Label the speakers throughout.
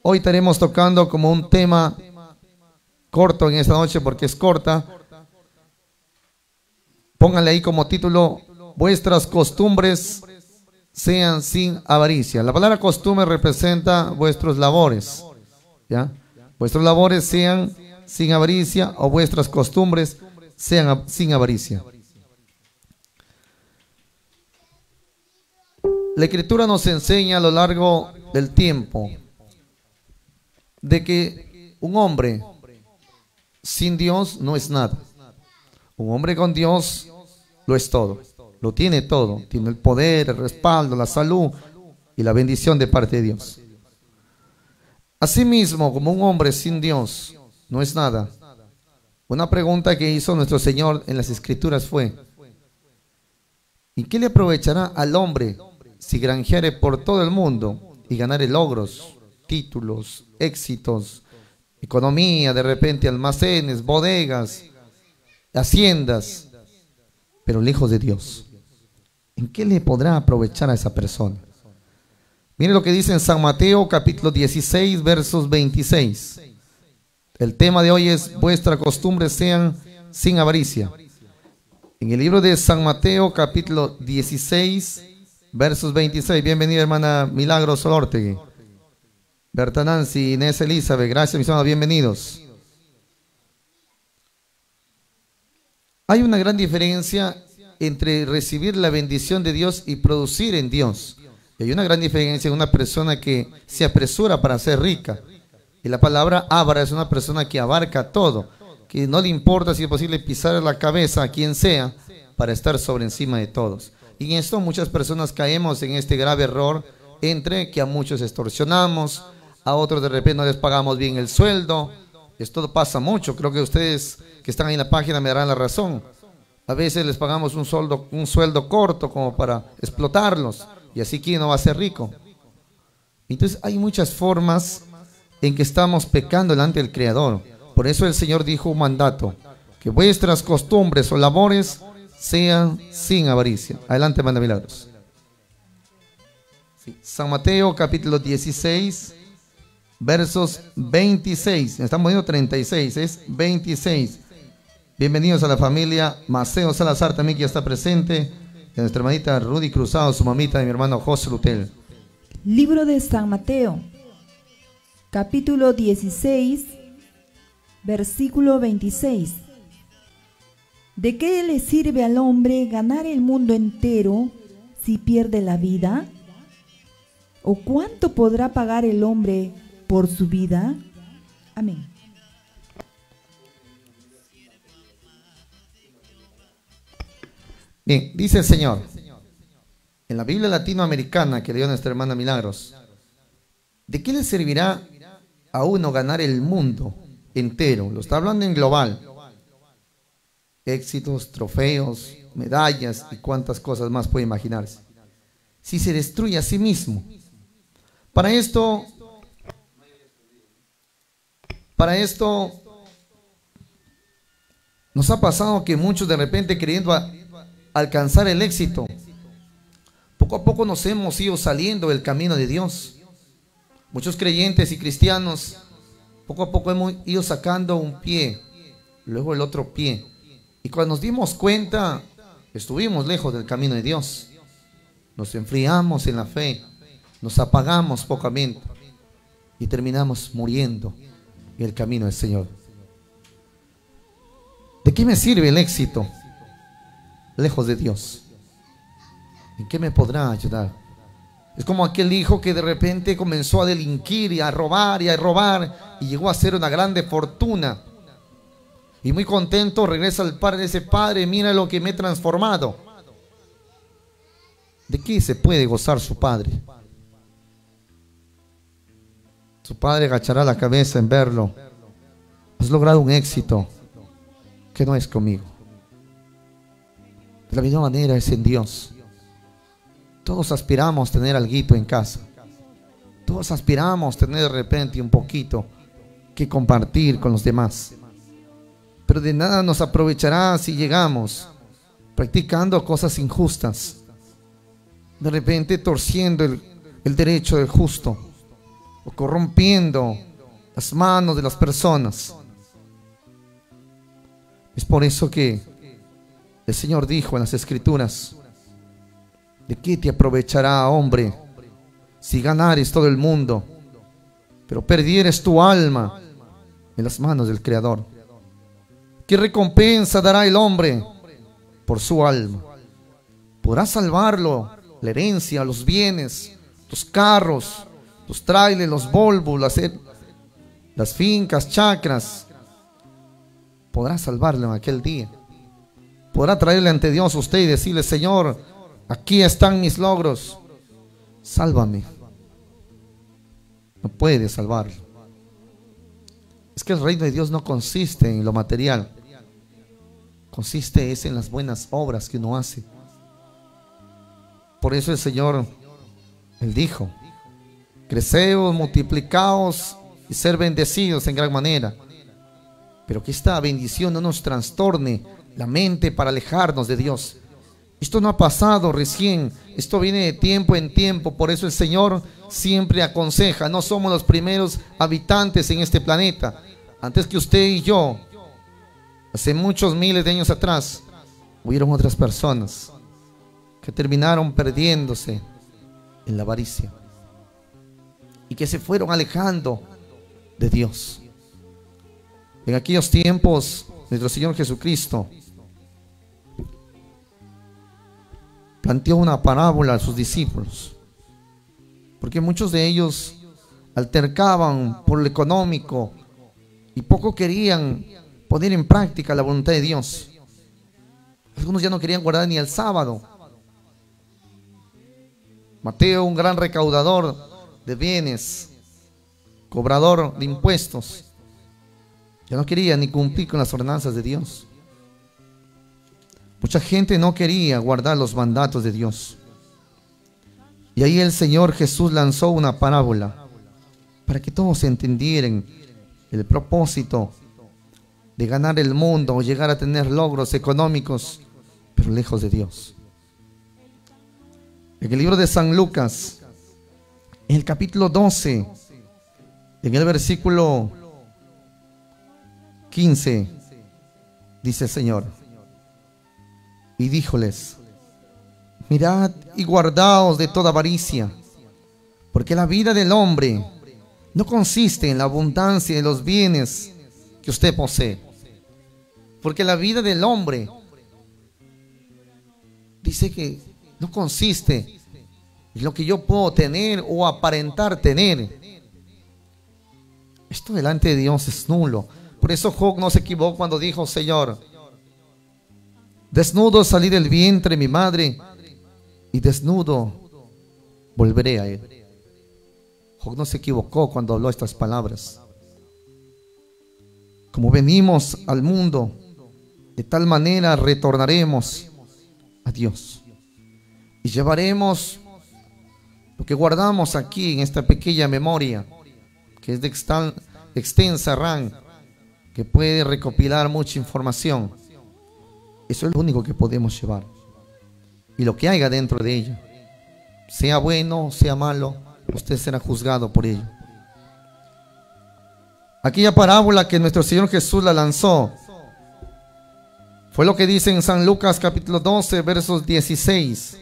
Speaker 1: Hoy estaremos tocando como un tema corto en esta noche porque es corta. Pónganle ahí como título: vuestras costumbres sean sin avaricia. La palabra costumbre representa vuestros labores, ¿ya? Vuestros labores sean sin avaricia, o vuestras costumbres sean sin avaricia. La Escritura nos enseña a lo largo del tiempo de que un hombre sin Dios no es nada. Un hombre con Dios lo es todo, lo tiene todo, tiene el poder, el respaldo, la salud y la bendición de parte de Dios. Asimismo, como un hombre sin Dios no es nada, una pregunta que hizo nuestro Señor en las Escrituras fue: ¿y qué le aprovechará al hombre si granjeare por todo el mundo y ganare logros, títulos, éxitos, economía, de repente almacenes, bodegas, haciendas, pero lejos de Dios? ¿En qué le podrá aprovechar a esa persona? Mire lo que dice en San Mateo capítulo 16 versos 26. El tema de hoy es: vuestras costumbres sean sin avaricia. En el libro de San Mateo capítulo 16 versos 26. Bienvenida, hermana Milagros Solórtegui, Berta Nancy, Inés Elizabeth. Gracias, mis hermanos, bienvenidos. Hay una gran diferencia entre recibir la bendición de Dios y producir en Dios. Y hay una gran diferencia en una persona que se apresura para ser rica. Y la palabra avara es una persona que abarca todo, que no le importa, si es posible, pisar la cabeza a quien sea para estar sobre encima de todos. Y en esto muchas personas caemos en este grave error, entre que a muchos extorsionamos, a otros de repente no les pagamos bien el sueldo. Esto pasa mucho. Creo que ustedes que están ahí en la página me darán la razón. A veces les pagamos un sueldo corto como para explotarlos, y así ¿quién no va a ser rico? Entonces hay muchas formas en que estamos pecando delante del Creador. Por eso el Señor dijo un mandato: que vuestras costumbres o labores sean sin avaricia. Adelante, hermana Milagros. Sí. San Mateo capítulo 16 versos 26. Estamos viendo 36, es 26. Bienvenidos a la familia Maceo Salazar también, que ya está presente, de nuestra hermanita Rudy Cruzado, su mamita, y mi hermano José Lutel.
Speaker 2: Libro de San Mateo capítulo 16 versículo 26. ¿De qué le sirve al hombre ganar el mundo entero si pierde la vida? ¿O cuánto podrá pagar el hombre por su vida? Amén.
Speaker 1: Bien, dice el Señor en la Biblia latinoamericana que dio nuestra hermana Milagros: ¿de qué le servirá a uno ganar el mundo entero? Lo está hablando en global. Éxitos, trofeos, medallas y cuántas cosas más puede imaginarse, si se destruye a sí mismo. Para esto nos ha pasado que muchos, de repente, queriendo alcanzar el éxito, poco a poco nos hemos ido saliendo del camino de Dios. Muchos creyentes y cristianos poco a poco hemos ido sacando un pie, luego el otro pie, y cuando nos dimos cuenta estuvimos lejos del camino de Dios. Nos enfriamos en la fe, nos apagamos pocamente y terminamos muriendo en el camino del Señor. ¿De qué me sirve el éxito lejos de Dios? ¿En qué me podrá ayudar? Es como aquel hijo que de repente comenzó a delinquir y a robar y llegó a hacer una grande fortuna, y muy contento regresa al padre, ese padre: mira lo que me he transformado. ¿De qué se puede gozar su padre? Su padre agachará la cabeza en verlo: has logrado un éxito que no es conmigo. De la misma manera es en Dios. Todos aspiramos tener alguito en casa. Todos aspiramos tener de repente un poquito que compartir con los demás. Pero de nada nos aprovechará si llegamos practicando cosas injustas, de repente torciendo el derecho del justo, o corrompiendo las manos de las personas. Es por eso que el Señor dijo en las Escrituras: ¿de qué te aprovechará, hombre, si ganares todo el mundo, pero perdieres tu alma en las manos del Creador? ¿Qué recompensa dará el hombre por su alma? ¿Podrá salvarlo la herencia, los bienes, los carros, los trailers, los Volvo, las fincas, chacras? ¿Podrá salvarlo en aquel día? ¿Podrá traerle ante Dios a usted y decirle: Señor, aquí están mis logros, sálvame? No puede salvarlo. Es que el reino de Dios no consiste en lo material, consiste en las buenas obras que uno hace. Por eso el Señor, Él dijo: creceos, multiplicaos y ser bendecidos en gran manera. Pero que esta bendición no nos trastorne la mente para alejarnos de Dios. Esto no ha pasado recién, esto viene de tiempo en tiempo. Por eso el Señor siempre aconseja: no somos los primeros habitantes en este planeta. Antes que usted y yo, hace muchos miles de años atrás, hubieron otras personas que terminaron perdiéndose en la avaricia y que se fueron alejando de Dios. En aquellos tiempos, nuestro Señor Jesucristo planteó una parábola a sus discípulos, porque muchos de ellos altercaban por lo económico y poco querían poner en práctica la voluntad de Dios. Algunos ya no querían guardar ni el sábado. Mateo, un gran recaudador de bienes, cobrador de impuestos, ya no quería ni cumplir con las ordenanzas de Dios. Mucha gente no quería guardar los mandatos de Dios. Y ahí el Señor Jesús lanzó una parábola para que todos entendieran el propósito de ganar el mundo o llegar a tener logros económicos, pero lejos de Dios. En el libro de San Lucas, en el capítulo 12, en el versículo 15, dice el Señor: y díjoles: mirad y guardaos de toda avaricia, porque la vida del hombre no consiste en la abundancia de los bienes que usted posee. Porque la vida del hombre, dice que no consiste en lo que yo puedo tener o aparentar tener. Esto delante de Dios es nulo. Por eso Job no se equivocó cuando dijo: Señor, desnudo salí del vientre de mi madre y desnudo volveré a él. Job no se equivocó cuando habló estas palabras. Como venimos al mundo, de tal manera retornaremos a Dios. Y llevaremos lo que guardamos aquí en esta pequeña memoria, que es de extensa RAM, que puede recopilar mucha información. Eso es lo único que podemos llevar. Y lo que haya dentro de ella, sea bueno, sea malo, usted será juzgado por ello. Aquella parábola que nuestro Señor Jesús la lanzó fue lo que dice en San Lucas capítulo 12, versos 16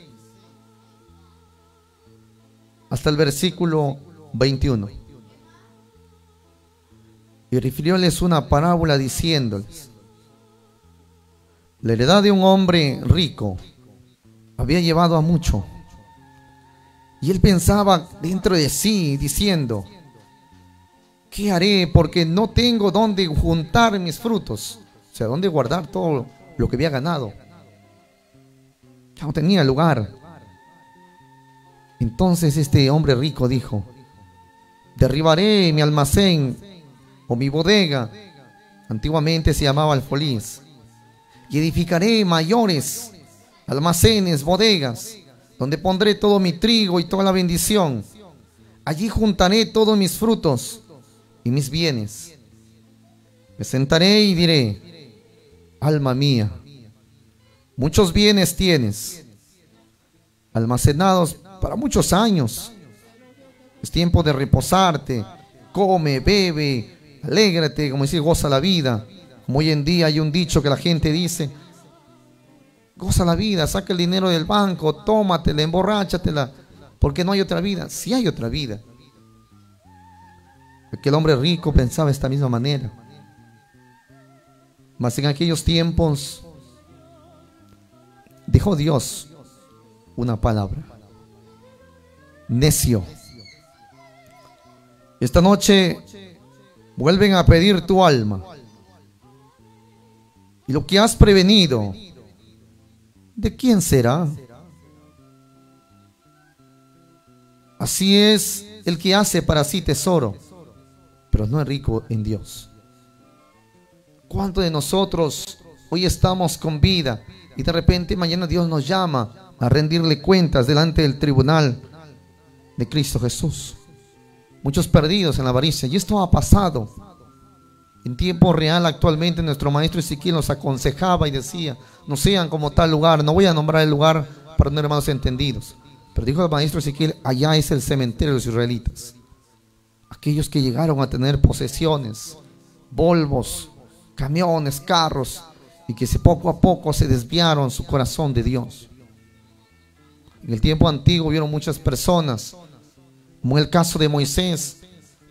Speaker 1: hasta el versículo 21. Y refirióles una parábola diciéndoles: la heredad de un hombre rico había llevado a mucho, y él pensaba dentro de sí, diciendo: ¿qué haré? Porque no tengo dónde juntar mis frutos. O sea, dónde guardar todo lo que había ganado. Ya no tenía lugar. Entonces este hombre rico dijo: derribaré mi almacén o mi bodega, antiguamente se llamaba alfolís, y edificaré mayores almacenes, bodegas, donde pondré todo mi trigo y toda la bendición. Allí juntaré todos mis frutos y mis bienes. Me sentaré y diré: alma mía, muchos bienes tienes, almacenados para muchos años. Es tiempo de reposarte. Come, bebe, alégrate, como dice, goza la vida. Como hoy en día hay un dicho que la gente dice: goza la vida, saca el dinero del banco, tómatela, emborráchatela, porque no hay otra vida. Sí hay otra vida. Porque el hombre rico pensaba de esta misma manera. Mas en aquellos tiempos dijo Dios una palabra: necio. Esta noche vuelven a pedir tu alma. Y lo que has prevenido, ¿de quién será? Así es el que hace para sí tesoro, pero no es rico en Dios. ¿Cuántos de nosotros hoy estamos con vida y de repente mañana Dios nos llama a rendirle cuentas delante del tribunal de Cristo Jesús? Muchos perdidos en la avaricia, y esto ha pasado en tiempo real. Actualmente nuestro maestro Ezequiel nos aconsejaba y decía: no sean como tal lugar. No voy a nombrar el lugar para no hermanos entendidos, pero dijo el maestro Ezequiel: allá es el cementerio de los israelitas. Aquellos que llegaron a tener posesiones, Volvos, camiones, carros, y que poco a poco se desviaron su corazón de Dios. En el tiempo antiguo vieron muchas personas, como el caso de Moisés,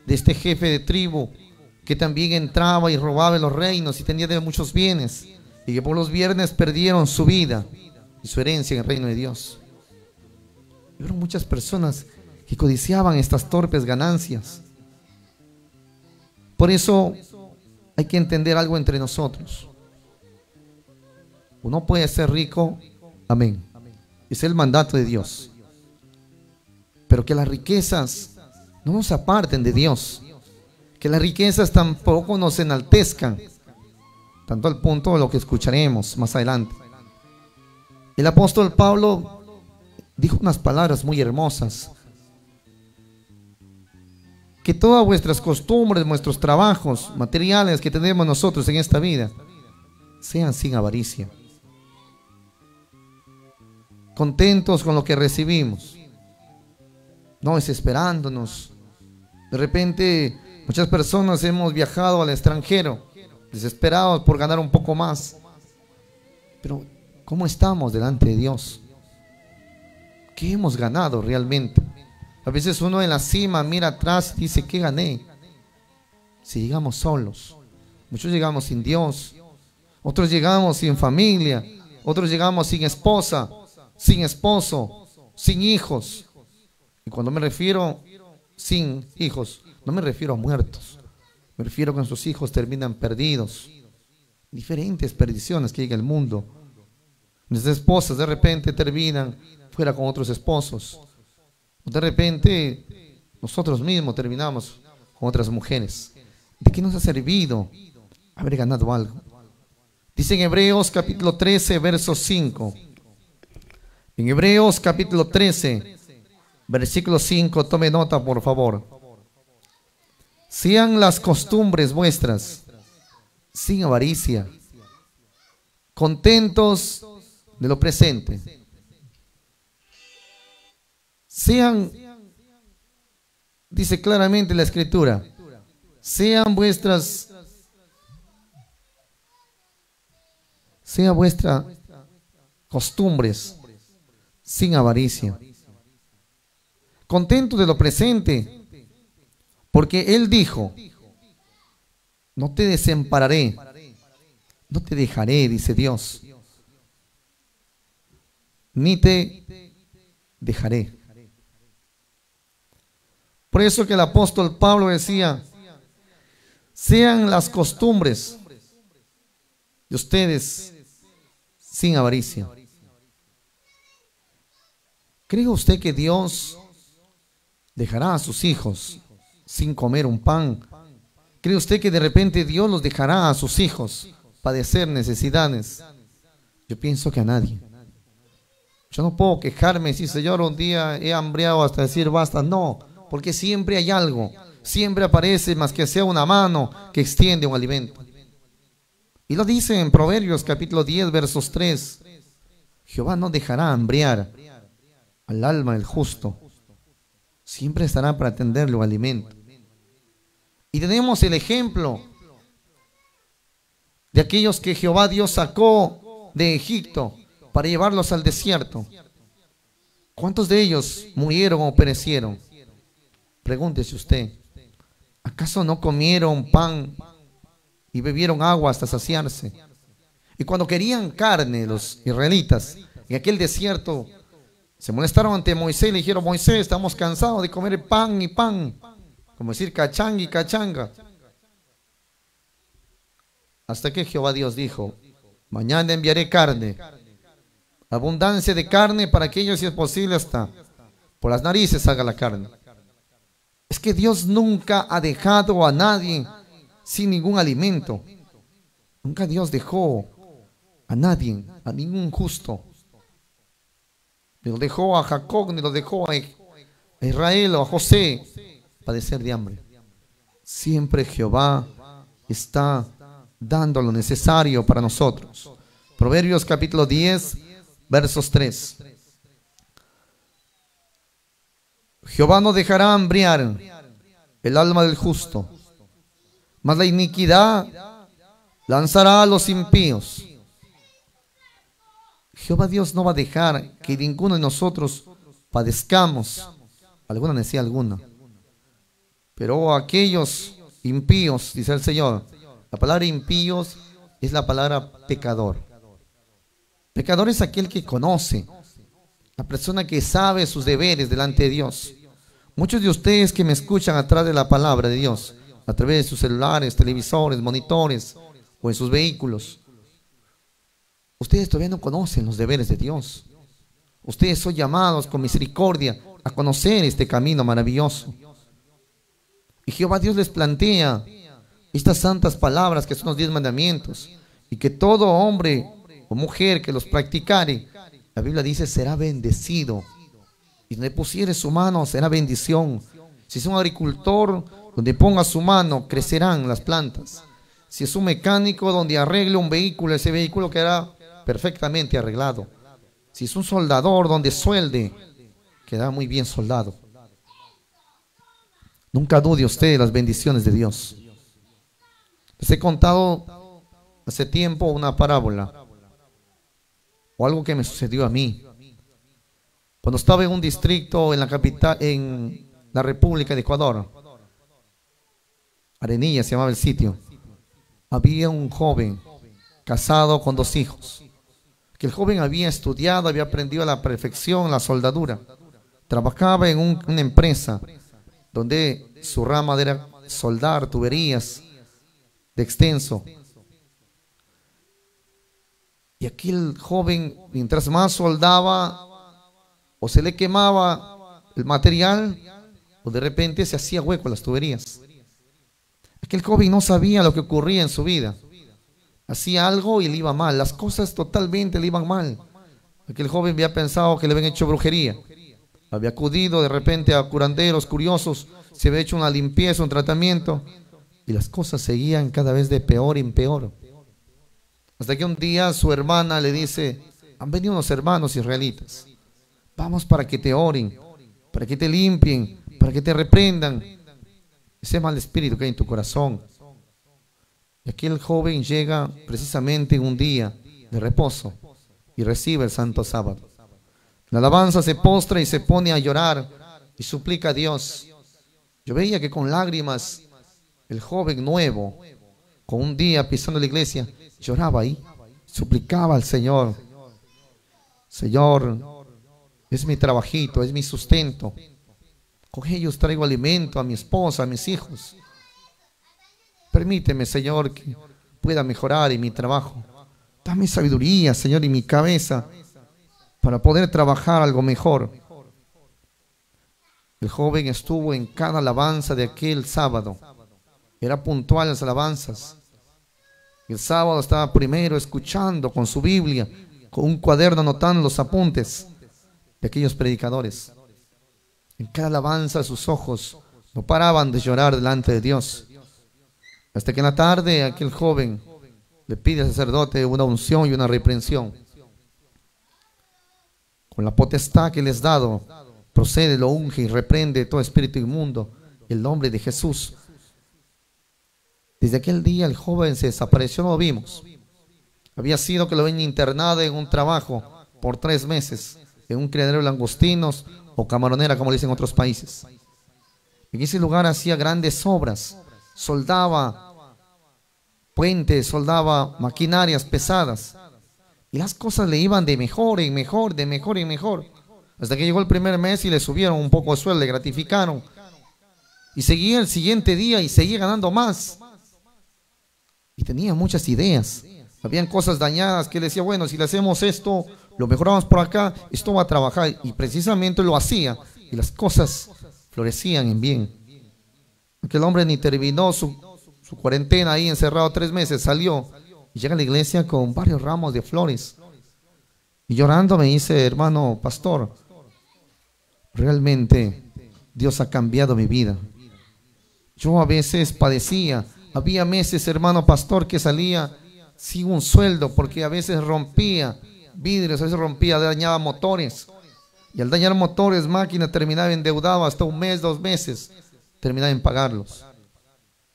Speaker 1: de este jefe de tribu, que también entraba y robaba en los reinos y tenía de muchos bienes, y que por los viernes perdieron su vida y su herencia en el reino de Dios. Y vieron muchas personas que codiciaban estas torpes ganancias. Por eso hay que entender algo entre nosotros. Uno puede ser rico, amén, es el mandato de Dios, pero que las riquezas no nos aparten de Dios, que las riquezas tampoco nos enaltezcan, tanto al punto de lo que escucharemos más adelante. El apóstol Pablo dijo unas palabras muy hermosas: que todas vuestras costumbres, vuestros trabajos materiales que tenemos nosotros en esta vida sean sin avaricia, contentos con lo que recibimos, no desesperándonos. De repente muchas personas hemos viajado al extranjero desesperados por ganar un poco más, pero ¿cómo estamos delante de Dios? ¿Qué hemos ganado realmente? A veces uno en la cima mira atrás y dice: ¿qué gané? Si llegamos solos. Muchos llegamos sin Dios, otros llegamos sin familia, otros llegamos sin esposa, sin esposo, sin hijos. Y cuando me refiero sin hijos, no me refiero a muertos, me refiero a que nuestros hijos terminan perdidos. Diferentes perdiciones que llega el mundo. Nuestras esposas de repente terminan fuera con otros esposos. De repente nosotros mismos terminamos con otras mujeres. ¿De qué nos ha servido haber ganado algo? Dice en Hebreos capítulo 13 verso 5. En Hebreos capítulo 13 versículo 5, tome nota por favor: sean las costumbres vuestras sin avaricia, contentos de lo presente. Sean, dice claramente la escritura, sean vuestras costumbres sin avaricia, contentos de lo presente, porque Él dijo: no te desampararé, no te dejaré, dice Dios, ni te dejaré. Por eso que el apóstol Pablo decía: sean las costumbres de ustedes sin avaricia. ¿Cree usted que Dios dejará a sus hijos sin comer un pan? ¿Cree usted que de repente Dios los dejará a sus hijos padecer necesidades? Yo pienso que a nadie. Yo no puedo quejarme y decir: Señor, un día he hambriado hasta decir basta. No, porque siempre hay algo, siempre aparece, más que sea una mano que extiende un alimento. Y lo dice en Proverbios capítulo 10 versos 3: Jehová no dejará hambriar al alma del justo, siempre estará para tenderle un alimento. Y tenemos el ejemplo de aquellos que Jehová Dios sacó de Egipto para llevarlos al desierto. ¿Cuántos de ellos murieron o perecieron? Pregúntese usted. ¿Acaso no comieron pan y bebieron agua hasta saciarse? Y cuando querían carne los israelitas en aquel desierto, se molestaron ante Moisés y le dijeron: Moisés, estamos cansados de comer pan y pan, como decir cachanga y cachanga. Hasta que Jehová Dios dijo: mañana enviaré carne, abundancia de carne, para que ellos, si es posible, hasta por las narices haga la carne. Es que Dios nunca ha dejado a nadie sin ningún alimento. Nunca Dios dejó a nadie, a ningún justo. Ni lo dejó a Jacob, ni lo dejó a Israel o a José padecer de hambre. Siempre Jehová está dando lo necesario para nosotros. Proverbios capítulo 10, versos 3. Jehová no dejará hambriar el alma del justo, mas la iniquidad lanzará a los impíos. Jehová Dios no va a dejar que ninguno de nosotros padezcamos alguna necesidad alguna. Pero aquellos impíos, dice el Señor, la palabra impíos es la palabra pecador. Pecador es aquel que conoce, la persona que sabe sus deberes delante de Dios. Muchos de ustedes que me escuchan atrás de la palabra de Dios, a través de sus celulares, televisores, monitores o en sus vehículos, ustedes todavía no conocen los deberes de Dios. Ustedes son llamados con misericordia a conocer este camino maravilloso. Y Jehová Dios les plantea estas santas palabras que son los 10 mandamientos, y que todo hombre o mujer que los practicare, la Biblia dice, será bendecido. Y donde pusiere su mano será bendición. Si es un agricultor, donde ponga su mano crecerán las plantas. Si es un mecánico, donde arregle un vehículo, ese vehículo quedará perfectamente arreglado. Si es un soldador, donde suelde, quedará muy bien soldado. Nunca dude usted de las bendiciones de Dios. Les he contado hace tiempo una parábola o algo que me sucedió a mí. Cuando estaba en un distrito en la capital, en la República de Ecuador, Arenilla se llamaba el sitio, había un joven casado con 2 hijos. Que el joven había estudiado, había aprendido a la perfección la soldadura. Trabajaba en una empresa donde su rama era soldar tuberías de extenso. Y aquel joven, mientras más soldaba, o se le quemaba el material, o de repente se hacía hueco las tuberías. Aquel joven no sabía lo que ocurría en su vida. Hacía algo y le iba mal, las cosas totalmente le iban mal. Aquel joven había pensado que le habían hecho brujería. Había acudido de repente a curanderos curiosos, se había hecho una limpieza, un tratamiento, y las cosas seguían cada vez de peor en peor. Hasta que un día su hermana le dice: han venido unos hermanos israelitas, vamos para que te oren, para que te limpien, para que te reprendan ese mal espíritu que hay en tu corazón. Y aquel joven llega precisamente un día de reposo y recibe el santo sábado. La alabanza se postra y se pone a llorar y suplica a Dios. Yo veía que con lágrimas el joven nuevo, con un día pisando la iglesia, lloraba ahí, suplicaba al Señor: Señor, es mi trabajito, es mi sustento, con ellos traigo alimento a mi esposa, a mis hijos. Permíteme, Señor, que pueda mejorar en mi trabajo. Dame sabiduría, Señor, en mi cabeza para poder trabajar algo mejor. El joven estuvo en cada alabanza de aquel sábado. Era puntual en las alabanzas. El sábado estaba primero escuchando con su Biblia, con un cuaderno anotando los apuntes de aquellos predicadores. En cada alabanza sus ojos no paraban de llorar delante de Dios. Hasta que en la tarde aquel joven le pide al sacerdote una unción y una reprensión. Con la potestad que les he dado, procede, lo unge y reprende todo espíritu inmundo. El nombre de Jesús. Desde aquel día el joven se desapareció, no lo vimos. Había sido que lo habían internado en un trabajo por 3 meses, en un criadero de langostinos o camaronera, como le dicen en otros países. En ese lugar hacía grandes obras, soldaba puentes, soldaba maquinarias pesadas. Y las cosas le iban de mejor en mejor, de mejor en mejor. Hasta que llegó el primer mes y le subieron un poco de sueldo, le gratificaron. Y seguía el siguiente día y seguía ganando más. Y tenía muchas ideas. Habían cosas dañadas que él decía, bueno, si le hacemos esto, lo mejoramos por acá, esto va a trabajar. Y precisamente lo hacía. Y las cosas florecían en bien. Aquel hombre ni terminó su cuarentena ahí encerrado 3 meses, salió y llega a la iglesia con varios ramos de flores. Y llorando me dice, hermano pastor, realmente Dios ha cambiado mi vida. Yo a veces padecía, había meses, hermano pastor, que salía sin un sueldo porque a veces rompía vidrios, a veces rompía, dañaba motores. Y al dañar motores, máquina, terminaba endeudado hasta 1 mes, 2 meses, terminaba en pagarlos.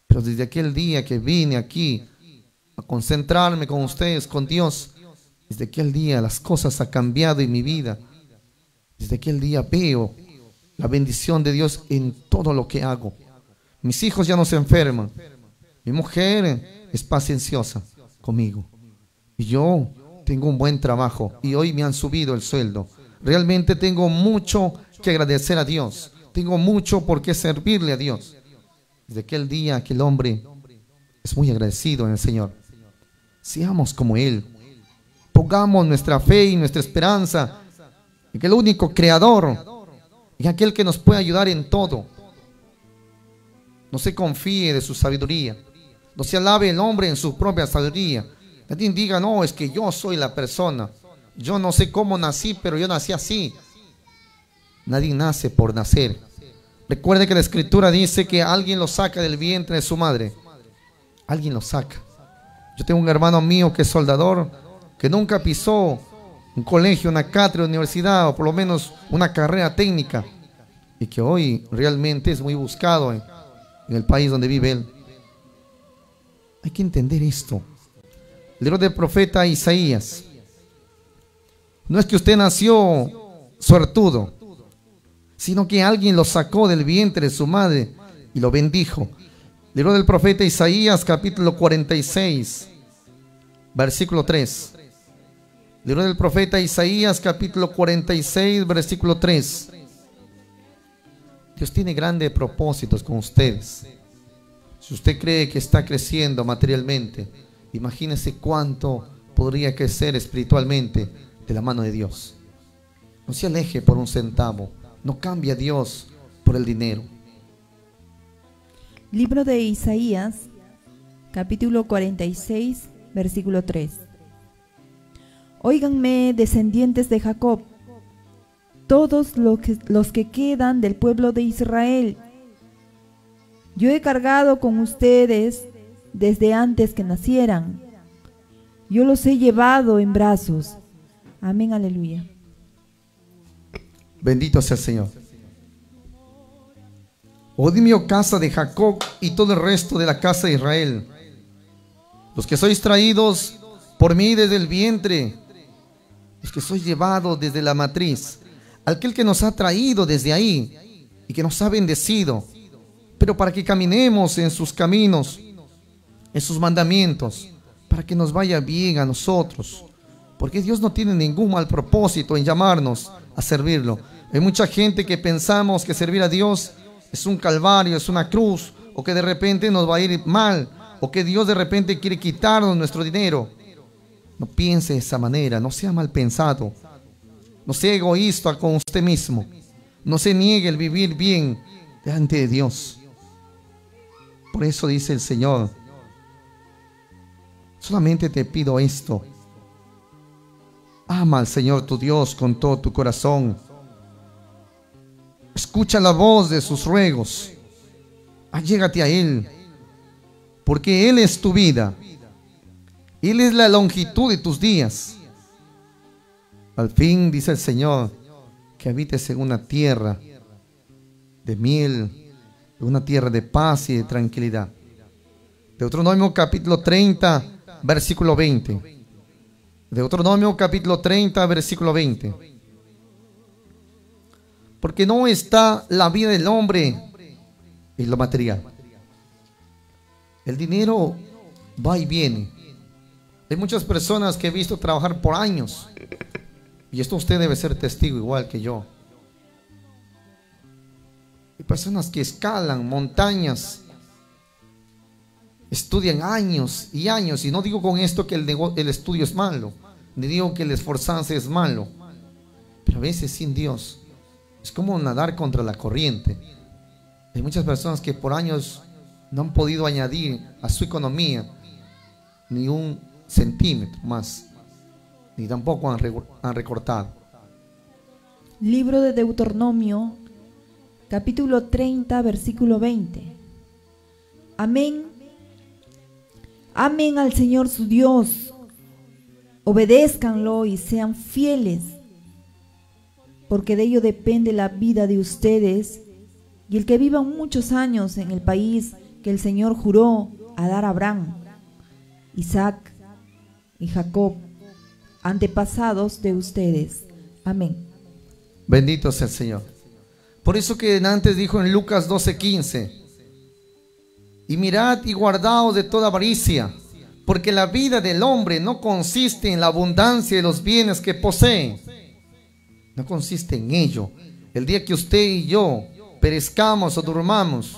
Speaker 1: Pero desde aquel día que vine aquí a concentrarme con ustedes, con Dios, desde aquel día las cosas han cambiado en mi vida. Desde aquel día veo la bendición de Dios en todo lo que hago. Mis hijos ya no se enferman. Mi mujer es pacienciosa conmigo. Y yo tengo un buen trabajo y hoy me han subido el sueldo. Realmente tengo mucho que agradecer a Dios. Tengo mucho por qué servirle a Dios. Desde aquel día aquel hombre es muy agradecido en el Señor. Seamos como Él. Pongamos nuestra fe y nuestra esperanza en el único creador, en aquel que nos puede ayudar en todo. No se confíe de su sabiduría. No se alabe el hombre en su propia sabiduría. Nadie diga, no, es que yo soy la persona. Yo no sé cómo nací, pero yo nací así. Nadie nace por nacer. Recuerde que la Escritura dice que alguien lo saca del vientre de su madre. Alguien lo saca. Yo tengo un hermano mío que es soldador, que nunca pisó un colegio, una cátedra, universidad, o por lo menos una carrera técnica, y que hoy realmente es muy buscado en el país donde vive él. Hay que entender esto. El libro del profeta Isaías. No es que usted nació suertudo, sino que alguien lo sacó del vientre de su madre y lo bendijo. Libro del profeta Isaías, capítulo 46, versículo 3. Libro del profeta Isaías, capítulo 46, versículo 3. Dios tiene grandes propósitos con ustedes. Si usted cree que está creciendo materialmente, imagínese cuánto podría crecer espiritualmente de la mano de Dios. No se aleje por un centavo. No cambie a Dios por el dinero.
Speaker 2: Libro de Isaías, capítulo 46, versículo 3. Óiganme, descendientes de Jacob, todos los que quedan del pueblo de Israel. Yo he cargado con ustedes desde antes que nacieran. Yo los he llevado en brazos. Amén, aleluya.
Speaker 1: Bendito sea el Señor. Oídme, oh casa de Jacob y todo el resto de la casa de Israel, los que sois traídos por mí desde el vientre, los que sois llevados desde la matriz, aquel que nos ha traído desde ahí y que nos ha bendecido, pero para que caminemos en sus caminos, en sus mandamientos, para que nos vaya bien a nosotros, porque Dios no tiene ningún mal propósito en llamarnos a servirlo. Hay mucha gente que pensamos que servir a Dios es un calvario, es una cruz, o que de repente nos va a ir mal, o que Dios de repente quiere quitarnos nuestro dinero. No piense de esa manera, no sea mal pensado, no sea egoísta con usted mismo, no se niegue el vivir bien delante de Dios. Por eso dice el Señor, solamente te pido esto: ama al Señor tu Dios con todo tu corazón. Escucha la voz de sus ruegos. Allégate a Él, porque Él es tu vida. Él es la longitud de tus días. Al fin, dice el Señor, que que habites en una tierra de miel, una tierra de paz y de tranquilidad. Deuteronomio capítulo 30, versículo 20. Deuteronomio capítulo 30, versículo 20. Porque no está la vida del hombre en lo material. El dinero va y viene. Hay muchas personas que he visto trabajar por años, y esto usted debe ser testigo igual que yo. Hay personas que escalan montañas, estudian años y años, y no digo con esto que el estudio es malo, ni digo que el esforzarse es malo, pero a veces sin Dios es como nadar contra la corriente. Hay muchas personas que por años no han podido añadir a su economía ni un centímetro más, ni tampoco han recortado.
Speaker 2: Libro de Deuteronomio, capítulo 30, versículo 20. Amén. Amen al Señor su Dios, obedézcanlo y sean fieles, porque de ello depende la vida de ustedes y el que vivan muchos años en el país que el Señor juró a dar a Abraham, Isaac y Jacob, antepasados de ustedes. Amén.
Speaker 1: Bendito sea el Señor. Por eso que antes dijo en Lucas 12:15: y mirad y guardaos de toda avaricia, porque la vida del hombre no consiste en la abundancia de los bienes que posee. No consiste en ello. El día que usted y yo perezcamos o durmamos,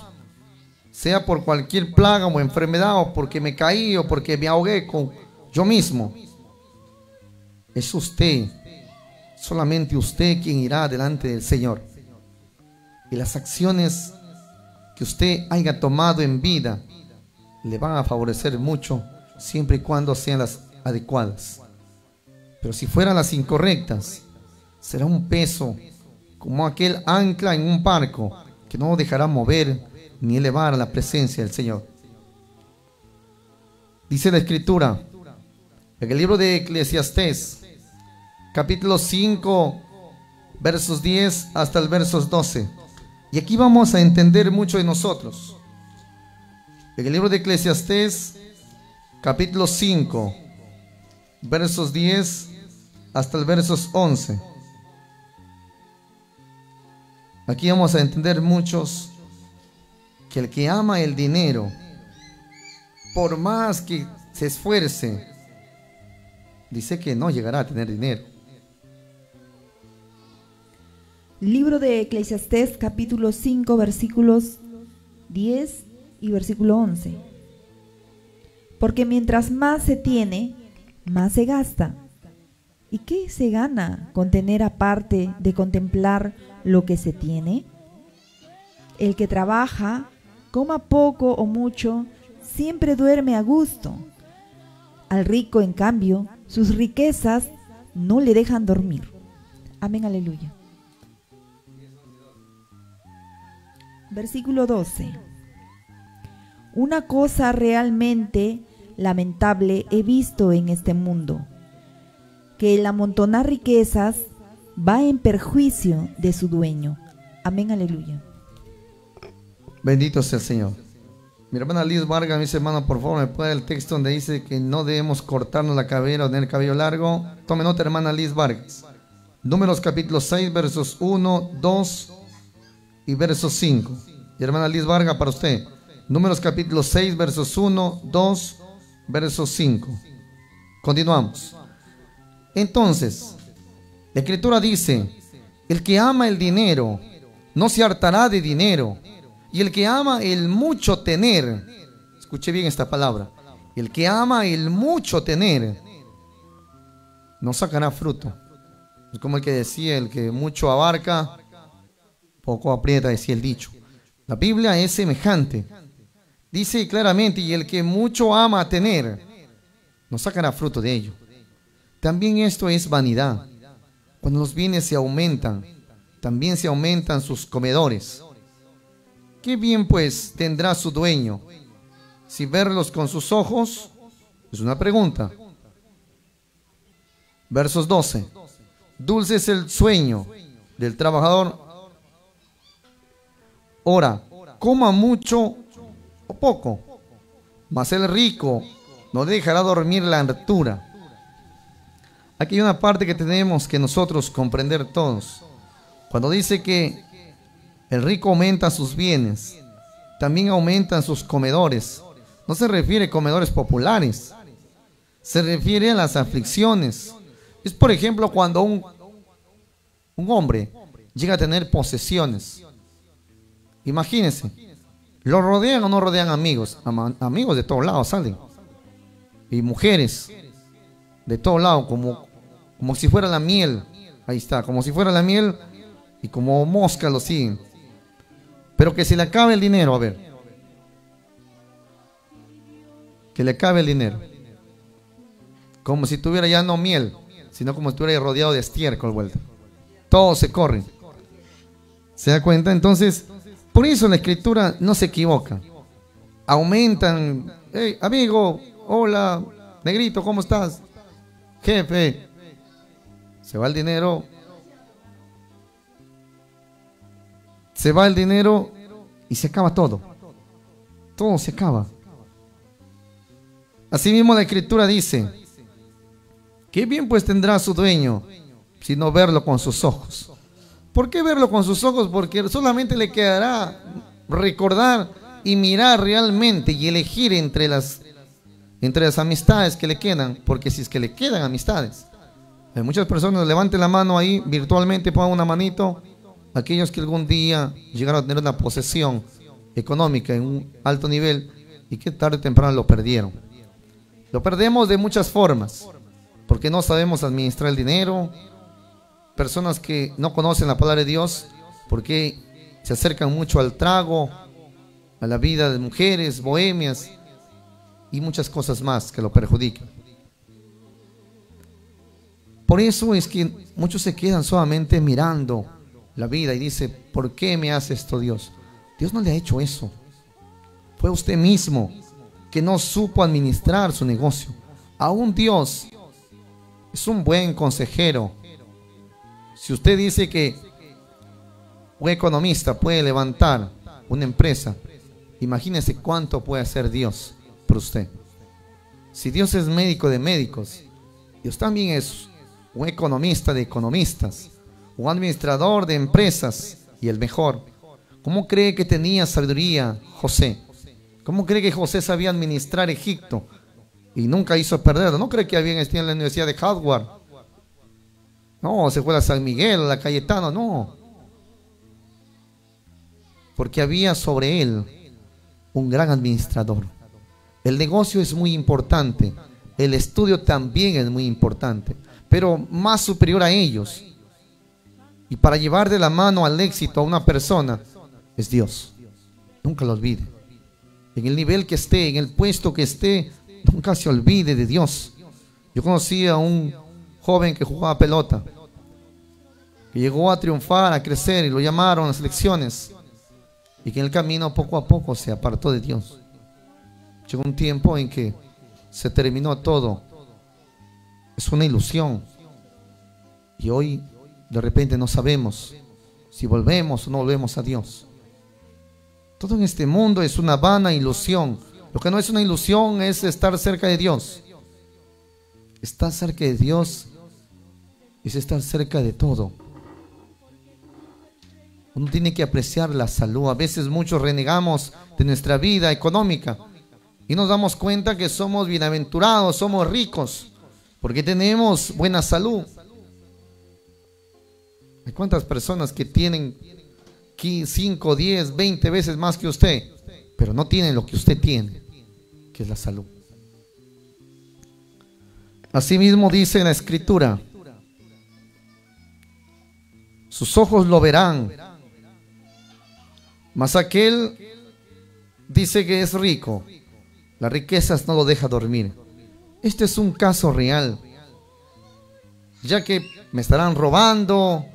Speaker 1: sea por cualquier plaga o enfermedad, o porque me caí, o porque me ahogué con yo mismo, es usted, solamente usted, quien irá delante del Señor. Y las acciones que usted haya tomado en vida le van a favorecer mucho, siempre y cuando sean las adecuadas. Pero si fueran las incorrectas, será un peso como aquel ancla en un barco que no dejará mover ni elevar a la presencia del Señor. Dice la Escritura en el libro de Eclesiastés, capítulo 5, versos 10 hasta el versos 12. Y aquí vamos a entender mucho de nosotros. En el libro de Eclesiastés, capítulo 5, versos 10 hasta el versos 11. Aquí vamos a entender muchos que el que ama el dinero, por más que se esfuerce, dice que no llegará a tener dinero.
Speaker 2: Libro de Eclesiastés, capítulo 5, versículos 10 y versículo 11. Porque mientras más se tiene, más se gasta. ¿Y qué se gana con tener aparte de contemplar lo que se tiene? El que trabaja, coma poco o mucho, siempre duerme a gusto. Al rico, en cambio, sus riquezas no le dejan dormir. Amén, aleluya. Versículo 12. Una cosa realmente lamentable he visto en este mundo, que el amontonar riquezas va en perjuicio de su dueño. Amén, aleluya.
Speaker 1: Bendito sea el Señor. Mi hermana Liz Vargas me dice: hermano, por favor, ¿me puede dar el texto donde dice que no debemos cortarnos la cabellera o tener el cabello largo? Tome nota, hermana Liz Vargas. Números capítulo 6, versos 1, 2 y versos 5. Y hermana Liz Vargas, para usted. Números capítulo 6, versos 1, 2, versos 5. Continuamos. Entonces, la Escritura dice: el que ama el dinero no se hartará de dinero, y el que ama el mucho tener, escuche bien esta palabra, el que ama el mucho tener no sacará fruto. Es como el que decía: el que mucho abarca, poco aprieta, decía el dicho. La Biblia es semejante. Dice claramente: y el que mucho ama tener no sacará fruto de ello. También esto es vanidad. Cuando los bienes se aumentan, también se aumentan sus comedores. ¿Qué bien pues tendrá su dueño si verlos con sus ojos? Es una pregunta. Versos 12. Dulce es el sueño del trabajador. Ora, coma mucho o poco, mas el rico no dejará dormir la hartura. Aquí hay una parte que tenemos que nosotros comprender todos. Cuando dice que el rico aumenta sus bienes, también aumentan sus comedores. No se refiere a comedores populares, se refiere a las aflicciones. Es por ejemplo cuando un hombre llega a tener posesiones. Imagínense, ¿lo rodean o no rodean amigos? Amigos de todos lados salen. Y mujeres de todos lados, como si fuera la miel. Ahí está, como si fuera la miel y como mosca lo siguen. Pero que se le acabe el dinero, a ver. Que le acabe el dinero. Como si tuviera ya no miel, sino como si estuviera rodeado de estiércol vuelta. Todos se corren. ¿Se da cuenta? Entonces, por eso la escritura no se equivoca. Aumentan. Hey, amigo, hola, negrito, ¿cómo estás? Jefe. Se va el dinero. Se va el dinero y se acaba todo. Todo se acaba. Asimismo la escritura dice: ¿qué bien pues tendrá su dueño sino verlo con sus ojos? ¿Por qué verlo con sus ojos? Porque solamente le quedará recordar y mirar realmente y elegir entre las amistades que le quedan. Porque si es que le quedan amistades, hay muchas personas, levanten la mano ahí virtualmente, pongan una manito. Aquellos que algún día llegaron a tener una posesión económica en un alto nivel y que tarde o temprano lo perdieron. Lo perdemos de muchas formas, porque no sabemos administrar el dinero. Personas que no conocen la palabra de Dios, porque se acercan mucho al trago, a la vida de mujeres, bohemias y muchas cosas más que lo perjudican. Por eso es que muchos se quedan solamente mirando la vida y dice: ¿por qué me hace esto Dios? Dios no le ha hecho eso. Fue usted mismo que no supo administrar su negocio. Aún Dios es un buen consejero. Si usted dice que un economista puede levantar una empresa, imagínese cuánto puede hacer Dios por usted. Si Dios es médico de médicos, Dios también es un economista de economistas, un administrador de empresas y el mejor. ¿Cómo cree que tenía sabiduría José? ¿Cómo cree que José sabía administrar Egipto y nunca hizo perderlo? ¿No cree que había estudiado en la Universidad de Harvard? No, se fue a San Miguel, a la Cayetano, no. Porque había sobre él un gran administrador. El negocio es muy importante, el estudio también es muy importante, pero más superior a ellos. Y para llevar de la mano al éxito a una persona es Dios. Nunca lo olvide. En el nivel que esté, en el puesto que esté, nunca se olvide de Dios. Yo conocí a un joven que jugaba pelota, que llegó a triunfar, a crecer, y lo llamaron a las selecciones, y que en el camino poco a poco se apartó de Dios. Llegó un tiempo en que se terminó todo. Es una ilusión. Y hoy de repente no sabemos si volvemos o no volvemos a Dios. Todo en este mundo es una vana ilusión. Lo que no es una ilusión es estar cerca de Dios. Estar cerca de Dios es estar cerca de todo. Uno tiene que apreciar la salud. A veces muchos renegamos de nuestra vida económica y nos damos cuenta que somos bienaventurados, somos ricos, porque tenemos buena salud. Hay cuántas personas que tienen 5, 10, 20 veces más que usted, pero no tienen lo que usted tiene, que es la salud. Asimismo dice en la escritura: sus ojos lo verán, mas aquel dice que es rico, las riquezas no lo deja dormir. Este es un caso real, ya que me estarán robando,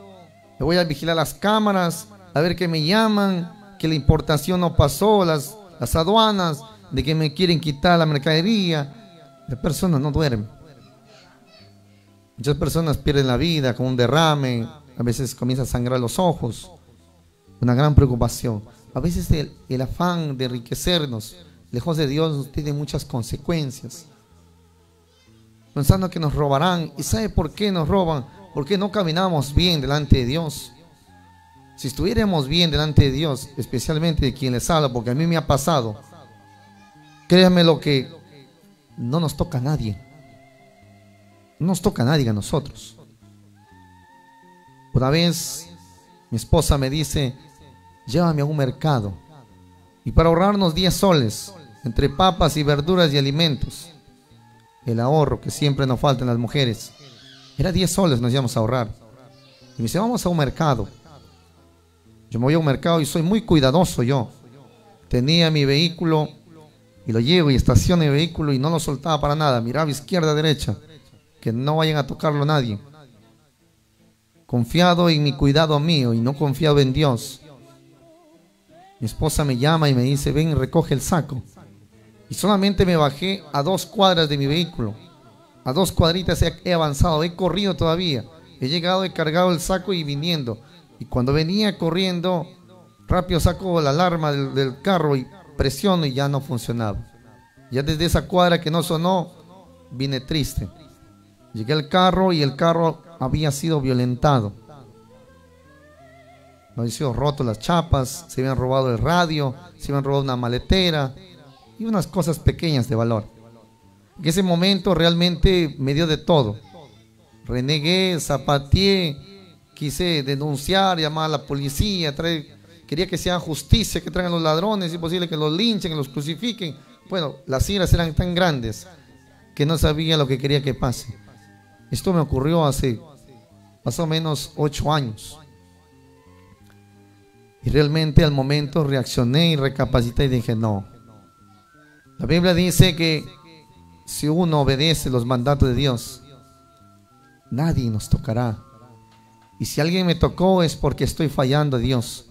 Speaker 1: me voy a vigilar las cámaras, a ver que me llaman, que la importación no pasó, las aduanas, de que me quieren quitar la mercadería. La persona no duerme. Muchas personas pierden la vida con un derrame, a veces comienza a sangrar los ojos, una gran preocupación. A veces el afán de enriquecernos, lejos de Dios, tiene muchas consecuencias. Pensando que nos robarán. ¿Y sabe por qué nos roban? Porque no caminamos bien delante de Dios. Si estuviéramos bien delante de Dios, especialmente de quien les habla, porque a mí me ha pasado, créanme lo que no nos toca a nadie. No nos toca a nadie a nosotros. Una vez mi esposa me dice, llévame a un mercado. Y para ahorrarnos 10 soles, entre papas y verduras y alimentos, el ahorro que siempre nos falta en las mujeres, era 10 soles nos íbamos a ahorrar. Y me dice, vamos a un mercado. Yo me voy a un mercado y soy muy cuidadoso yo. Tenía mi vehículo y lo llevo y estaciono mi vehículo y no lo soltaba para nada. Miraba izquierda, derecha, que no vayan a tocarlo nadie. Confiado en mi cuidado mío y no confiado en Dios. Mi esposa me llama y me dice, ven y recoge el saco. Y solamente me bajé a 2 cuadras de mi vehículo. A 2 cuadritas he avanzado, he corrido todavía. He llegado, he cargado el saco y viniendo. Y cuando venía corriendo, rápido saco la alarma del carro y presiono y ya no funcionaba. Ya desde esa cuadra que no sonó, vine triste. Llegué al carro y el carro había sido violentado. Me habían sido rotos las chapas, se habían robado el radio, se habían robado una maletera y unas cosas pequeñas de valor. En ese momento realmente me dio de todo. Renegué, zapateé, quise denunciar, llamar a la policía, quería que se haga justicia, que traigan los ladrones, si es posible que los linchen, que los crucifiquen. Bueno, las iras eran tan grandes que no sabía lo que quería que pase. Esto me ocurrió hace más o menos 8 años. Y realmente al momento reaccioné y recapacité y dije no. La Biblia dice que si uno obedece los mandatos de Dios, nadie nos tocará. Y si alguien me tocó es porque estoy fallando a Dios.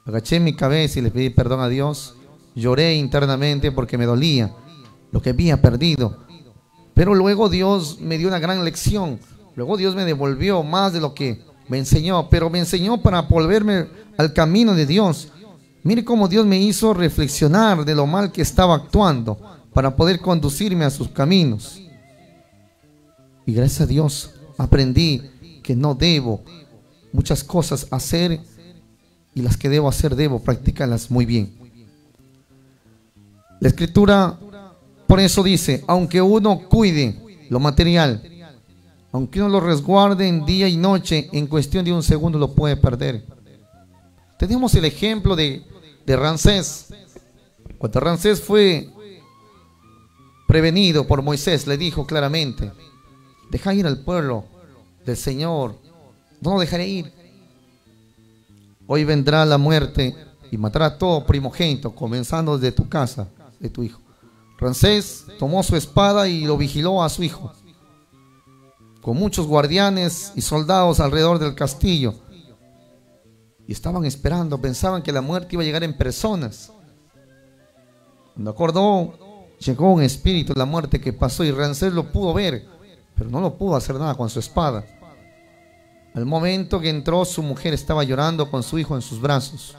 Speaker 1: Agaché mi cabeza y le pedí perdón a Dios. Lloré internamente porque me dolía lo que había perdido. Pero luego Dios me dio una gran lección. Luego Dios me devolvió más de lo que me enseñó. Pero me enseñó para volverme al camino de Dios. Mire cómo Dios me hizo reflexionar de lo mal que estaba actuando para poder conducirme a sus caminos. Y gracias a Dios aprendí que no debo muchas cosas hacer y las que debo hacer debo practicarlas muy bien. La Escritura por eso dice, aunque uno cuide lo material, aunque uno lo resguarde en día y noche, en cuestión de un segundo lo puede perder. Tenemos el ejemplo de Ramsés. Cuando Ramsés fue prevenido por Moisés, le dijo claramente, deja ir al pueblo del Señor, no lo dejaré ir. Hoy vendrá la muerte y matará a todo primogénito, comenzando desde tu casa, de tu hijo. Ramsés tomó su espada y lo vigiló a su hijo, con muchos guardianes y soldados alrededor del castillo. Y estaban esperando, pensaban que la muerte iba a llegar en personas. Cuando acordó, llegó un espíritu, la muerte que pasó, y Ramsés lo pudo ver, pero no lo pudo hacer nada con su espada. Al momento que entró, su mujer estaba llorando con su hijo en sus brazos,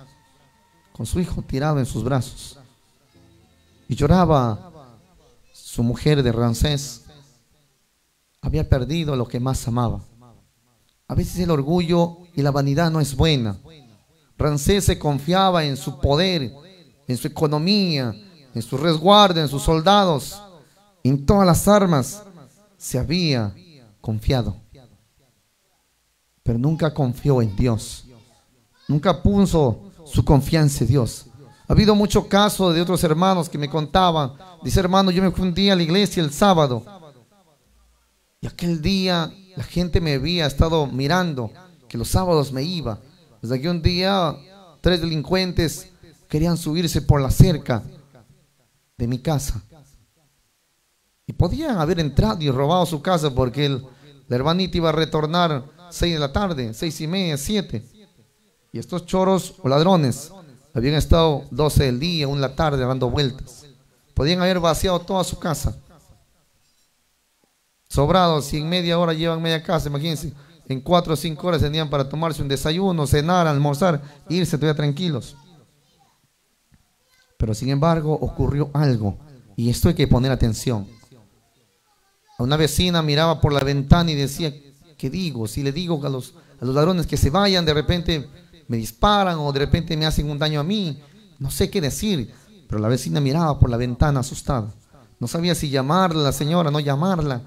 Speaker 1: con su hijo tirado en sus brazos. Y lloraba su mujer de Ramsés. Había perdido lo que más amaba. A veces el orgullo y la vanidad no es buena. Ramsés se confiaba en su poder, en su economía, en su resguardo, en sus soldados, en todas las armas. Se había confiado, pero nunca confió en Dios. Nunca puso su confianza en Dios. Ha habido muchos casos de otros hermanos que me contaban. Dice, hermano, yo me fui un día a la iglesia el sábado y aquel día la gente me había estado mirando, que los sábados me iba. Desde que un día 3 delincuentes querían subirse por la cerca de mi casa. Y podían haber entrado y robado su casa porque la hermanita iba a retornar 6 de la tarde, 6:30, 7. Y estos choros o ladrones habían estado 12 del día, 1 de la tarde dando vueltas. Podían haber vaciado toda su casa. Sobrados, si en media hora llevan media casa, imagínense. En 4 o 5 horas tenían para tomarse un desayuno, cenar, almorzar, irse todavía tranquilos. Pero sin embargo ocurrió algo, y esto hay que poner atención. A una vecina miraba por la ventana y decía, ¿qué digo? Si le digo a los ladrones que se vayan, de repente me disparan o de repente me hacen un daño a mí. No sé qué decir. Pero la vecina miraba por la ventana asustada. No sabía si llamarla a la señora, no llamarla.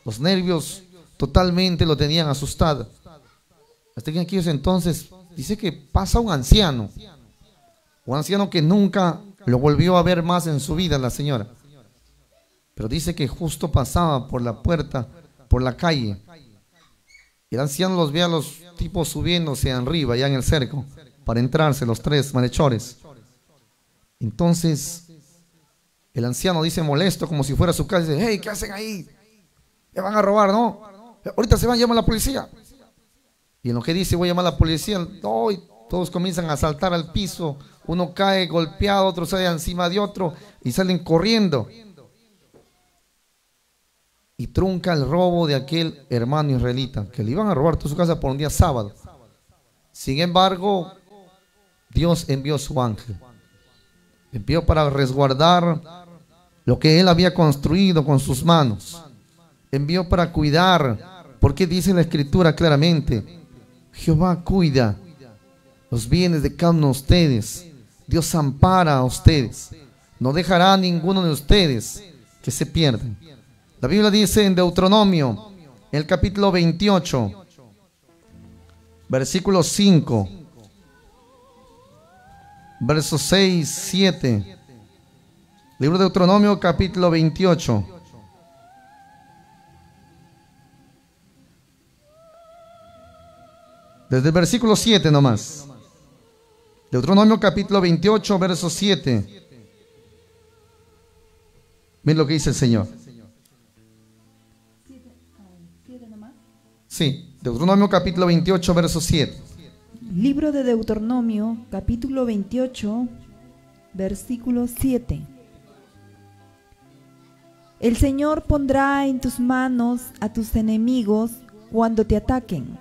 Speaker 1: Los nervios totalmente lo tenían asustada. Hasta que en aquellos entonces dice que pasa un anciano que nunca lo volvió a ver más en su vida la señora. Pero dice que justo pasaba por la puerta, por la calle. Y el anciano los ve a los tipos subiéndose arriba, ya en el cerco, para entrarse los 3 malhechores. Entonces, el anciano dice molesto, como si fuera su casa, dice, hey, ¿qué hacen ahí? Me van a robar, ¿no? Ahorita se van, llama a la policía. Y en lo que dice, voy a llamar a la policía, no, y todos comienzan a saltar al piso. Uno cae golpeado, otro sale encima de otro y salen corriendo. Y trunca el robo de aquel hermano israelita, que le iban a robar toda su casa por un día sábado. Sin embargo, Dios envió su ángel. Envió para resguardar lo que él había construido con sus manos. Envió para cuidar, porque dice la escritura claramente, Jehová cuida los bienes de cada uno de ustedes. Dios ampara a ustedes. No dejará a ninguno de ustedes que se pierdan. La Biblia dice en Deuteronomio, en el capítulo 28, versículo 5, versos 6, 7. Libro de Deuteronomio, capítulo 28. Desde el versículo 7 nomás. Deuteronomio, capítulo 28, verso 7. Miren lo que dice el Señor. Sí, Deuteronomio capítulo 28, verso 7.
Speaker 2: Libro de Deuteronomio, capítulo 28, versículo 7. El Señor pondrá en tus manos a tus enemigos cuando te ataquen.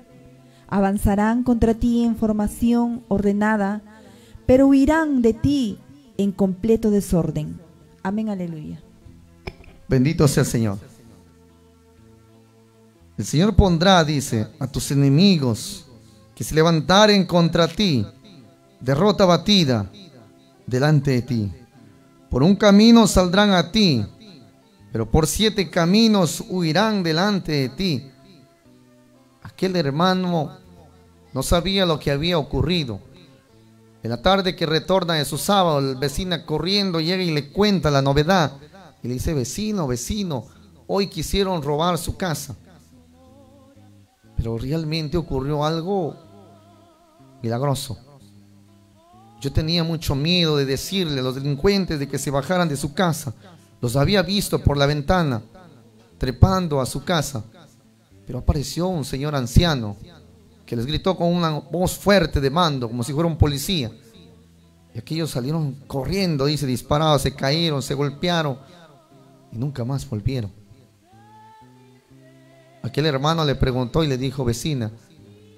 Speaker 2: Avanzarán contra ti en formación ordenada, pero huirán de ti en completo desorden. Amén, aleluya.
Speaker 1: Bendito sea el Señor. El Señor pondrá, dice, a tus enemigos que se levantaren contra ti, derrota batida delante de ti. Por un camino saldrán a ti, pero por 7 caminos huirán delante de ti. Aquel hermano no sabía lo que había ocurrido. En la tarde que retorna de su sábado, el vecino corriendo llega y le cuenta la novedad. Y le dice, vecino, hoy quisieron robar su casa. Pero realmente ocurrió algo milagroso. Yo tenía mucho miedo de decirle a los delincuentes de que se bajaran de su casa. Los había visto por la ventana, trepando a su casa. Pero apareció un señor anciano que les gritó con una voz fuerte de mando, como si fuera un policía. Y aquellos salieron corriendo, dice, disparados, se cayeron, se golpearon y nunca más volvieron. Aquel hermano le preguntó y le dijo, vecina,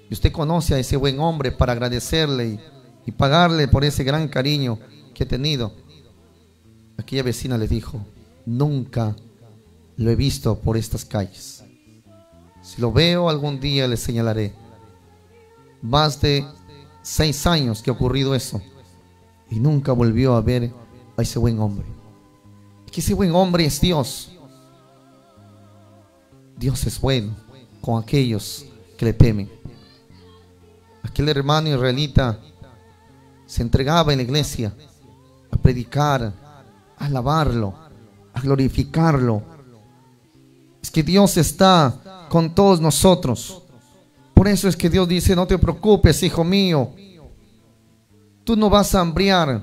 Speaker 1: ¿y usted conoce a ese buen hombre para agradecerle y pagarle por ese gran cariño que ha tenido? Aquella vecina le dijo, nunca lo he visto por estas calles. Si lo veo algún día le señalaré. Más de 6 años que ha ocurrido eso y nunca volvió a ver a ese buen hombre. Es que ese buen hombre es Dios. Dios es bueno con aquellos que le temen. Aquel hermano israelita se entregaba en la iglesia a predicar, a alabarlo, a glorificarlo. Es que Dios está con todos nosotros. Por eso es que Dios dice, no te preocupes, hijo mío. Tú no vas a hambriar.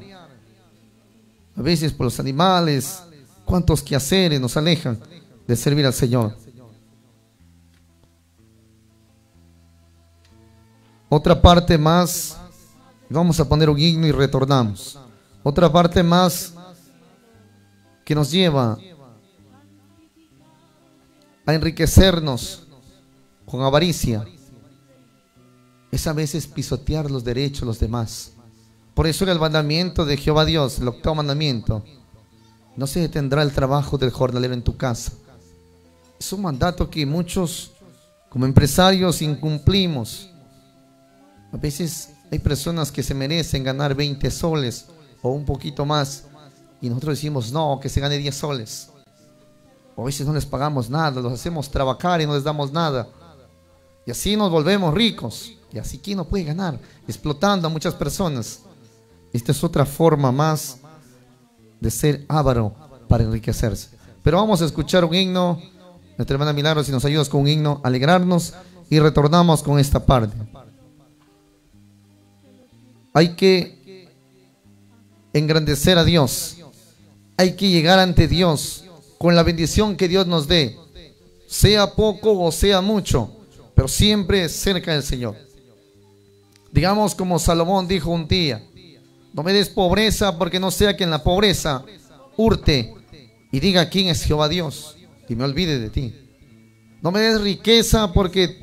Speaker 1: A veces por los animales, cuántos quehaceres nos alejan de servir al Señor. Otra parte más, vamos a poner un himno y retornamos. Otra parte más que nos lleva a enriquecernos con avaricia es a veces pisotear los derechos de los demás. Por eso era el mandamiento de Jehová Dios, el octavo mandamiento: no se detendrá el trabajo del jornalero en tu casa. Es un mandato que muchos como empresarios incumplimos. A veces hay personas que se merecen ganar 20 soles o un poquito más y nosotros decimos no, que se gane 10 soles. O a veces no les pagamos nada, los hacemos trabajar y no les damos nada. Y así nos volvemos ricos. Y así, ¿quién no puede ganar? Explotando a muchas personas. Esta es otra forma más de ser avaro para enriquecerse. Pero vamos a escuchar un himno. Nuestra hermana Milagros, si nos ayudas con un himno, alegrarnos, y retornamos con esta parte. Hay que engrandecer a Dios. Hay que llegar ante Dios con la bendición que Dios nos dé, sea poco o sea mucho, pero siempre cerca del Señor. Digamos como Salomón dijo un día: no me des pobreza, porque no sea que en la pobreza hurte y diga quién es Jehová Dios y me olvide de ti. No me des riqueza, porque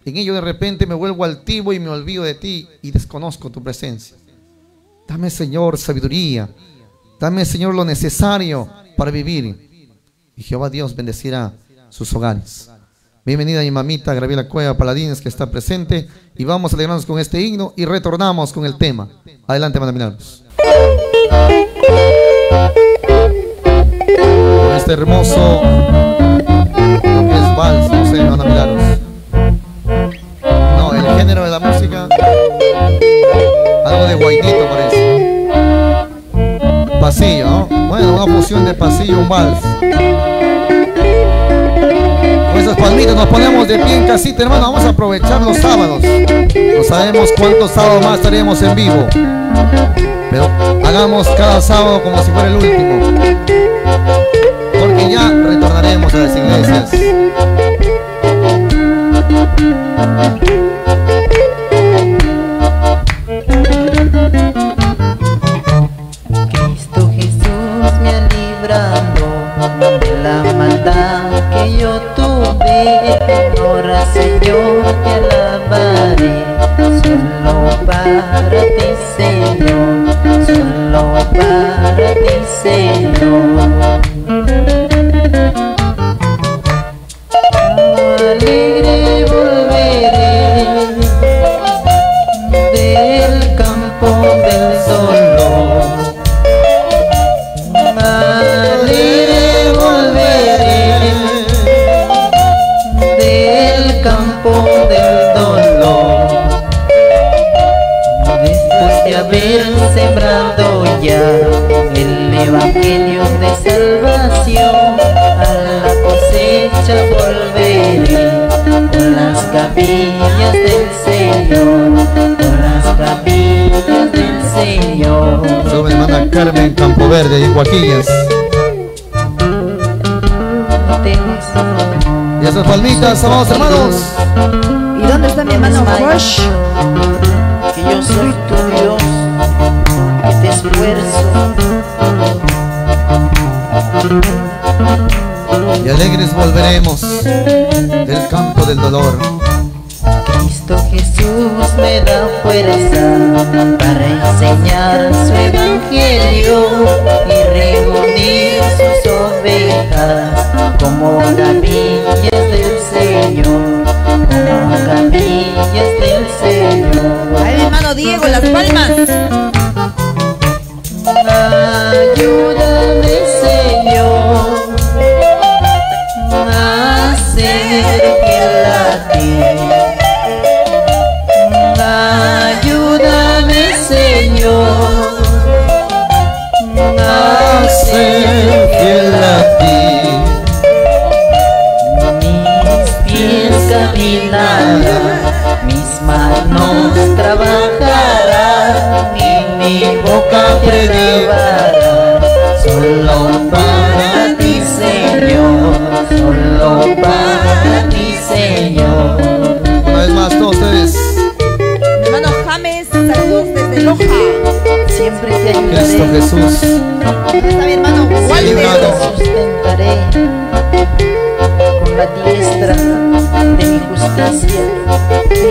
Speaker 1: en ello de repente me vuelvo altivo y me olvido de ti y desconozco tu presencia. Dame, Señor, sabiduría. Dame, Señor, lo necesario para vivir. Y Jehová Dios bendecirá sus hogares. Bienvenida mi mamita Graviela Cueva Paladines, que está presente, y vamos a alegrarnos con este himno y retornamos con el tema. Adelante, hermana Milagros. Con este hermoso, lo que es vals, no sé, hermana Milagros. No, el género de la música, algo de guainito parece. Pasillo, ¿no? Bueno, una fusión de pasillo, un vals. Con esas palmitas nos ponemos de pie en casita, hermano. Vamos a aprovechar los sábados. No sabemos cuántos sábados más estaremos en vivo, pero hagamos cada sábado como si fuera el último, porque ya retornaremos a las iglesias.
Speaker 3: Cristo Jesús me ha librado de la maldad que yo tuve. Ahora, Señor, te alabaré, solo para ti, Señor, solo para ti, Señor. Alegre volveré del campo del dolor. Alegre volveré del campo del dolor. Después de haber sembrado ya el evangelio de salvación, a la cosecha volveré con las gavillas del Señor, con las gavillas del Señor.
Speaker 1: Sobre hermana Carmen Campo Verde y Guaquillas. Y esas palmitas, amados hermanos.
Speaker 2: ¿Y dónde está mi hermano Josh?
Speaker 3: Que yo soy tu Dios, que te esfuerzo.
Speaker 1: Y alegres volveremos del campo del dolor.
Speaker 3: Cristo Jesús me da fuerza para enseñar su evangelio y reunir sus ovejas como gavillas del Señor, como gavillas del Señor.
Speaker 2: Ahí, hermano Diego, las palmas.
Speaker 3: Ayúdame, Señor, a ser fiel a ti. Ayúdame, Señor, a ser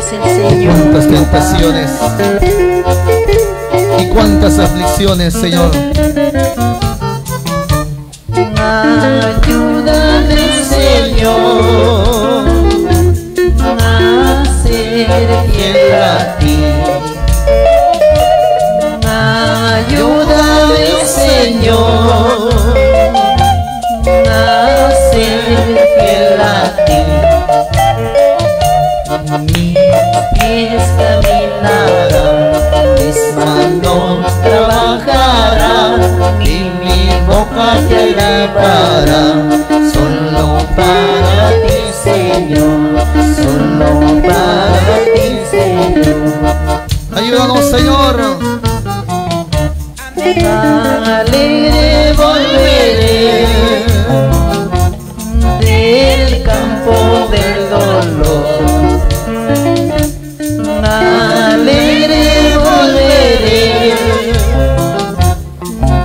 Speaker 3: es el Señor.
Speaker 1: Cuántas tentaciones y cuántas aflicciones, Señor.
Speaker 3: Ayúdame, Señor, a ser fiel a ti. Ayúdame, Señor, a ser fiel a ti. Mis pies caminarán, mis manos trabajarán y mi boca te alabará. Solo para ti, Señor, solo para ti, Señor.
Speaker 1: Ayúdanos, Señor.
Speaker 3: Alegre volveré del campo del dolor. Alegre volveré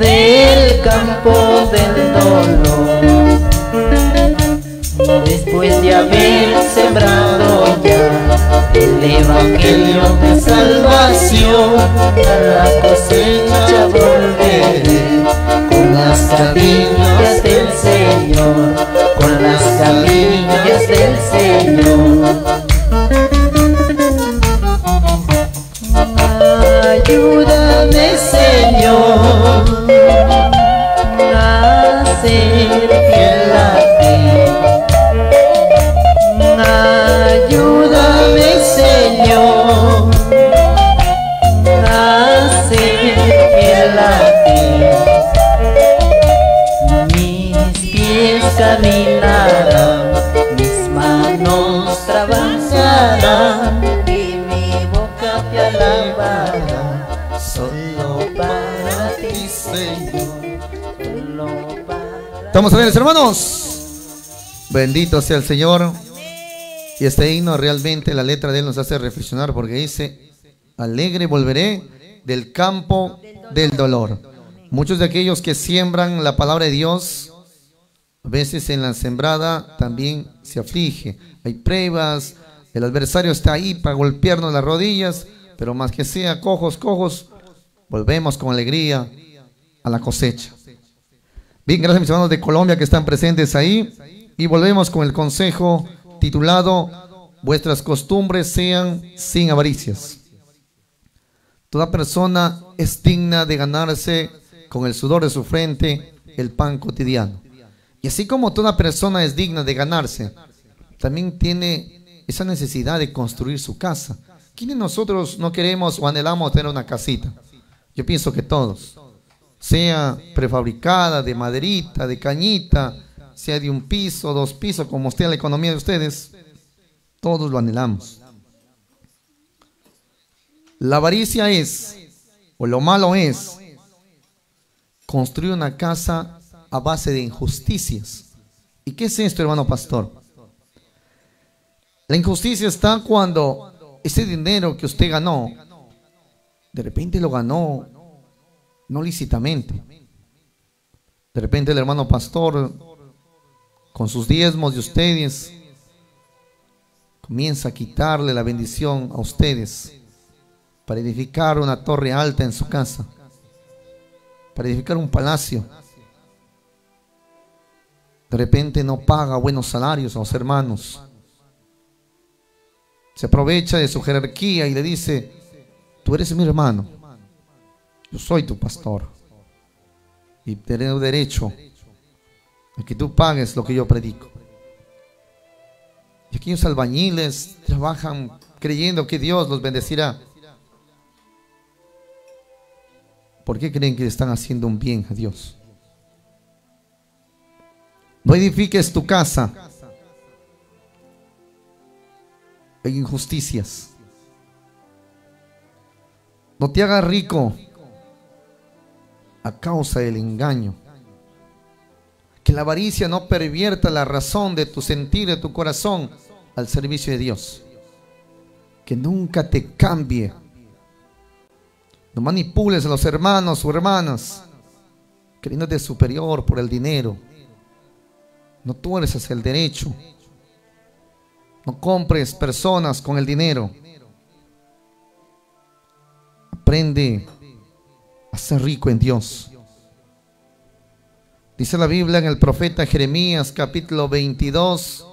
Speaker 3: del campo del dolor. Después de haber sembrado ya el evangelio de salvación, a la cosecha volveré con las camillas del Señor, con las camillas del Señor. Ayúdame, Señor, a ser fiel a ti. Ayúdame, Señor, a ser fiel a ti. Mis pies caminarán, mis manos trabajarán y mi boca te alabará. Solo para ti, Señor, solo para.
Speaker 1: ¿Estamos bien, hermanos? Bendito sea el Señor. Y este himno realmente, la letra de él nos hace reflexionar, porque dice: alegre volveré del campo del dolor. Muchos de aquellos que siembran la palabra de Dios, a veces en la sembrada también se aflige. Hay pruebas, el adversario está ahí para golpearnos las rodillas, pero más que sea cojos, volvemos con alegría a la cosecha. Bien, gracias a mis hermanos de Colombia que están presentes ahí. Y volvemos con el consejo titulado: vuestras costumbres sean sin avaricias. Toda persona es digna de ganarse con el sudor de su frente el pan cotidiano. Y así como toda persona es digna de ganarse, también tiene esa necesidad de construir su casa. ¿Quiénes nosotros no queremos o anhelamos tener una casita? Yo pienso que todos. Sea prefabricada, de maderita, de cañita, sea de un piso, 2 pisos, como esté la economía de ustedes, todos lo anhelamos. La avaricia es, o lo malo es, construir una casa a base de injusticias. ¿Y qué es esto, hermano pastor? La injusticia está cuando ese dinero que usted ganó, de repente lo ganó no lícitamente. De repente el hermano pastor, con sus diezmos de ustedes, comienza a quitarle la bendición a ustedes para edificar una torre alta en su casa, para edificar un palacio. De repente no paga buenos salarios a los hermanos. Se aprovecha de su jerarquía y le dice: tú eres mi hermano, yo soy tu pastor y tengo derecho a que tú pagues lo que yo predico. Y aquellos albañiles trabajan creyendo que Dios los bendecirá. ¿Por qué creen que están haciendo un bien a Dios? No edifiques tu casa en injusticias. No te hagas rico a causa del engaño. Que la avaricia no pervierta la razón de tu sentir, de tu corazón al servicio de Dios. Que nunca te cambie. No manipules a los hermanos o hermanas creyéndote superior por el dinero. No tuerzas el derecho. No compres personas con el dinero. Aprende a ser rico en Dios. Dice la Biblia en el profeta Jeremías capítulo 22,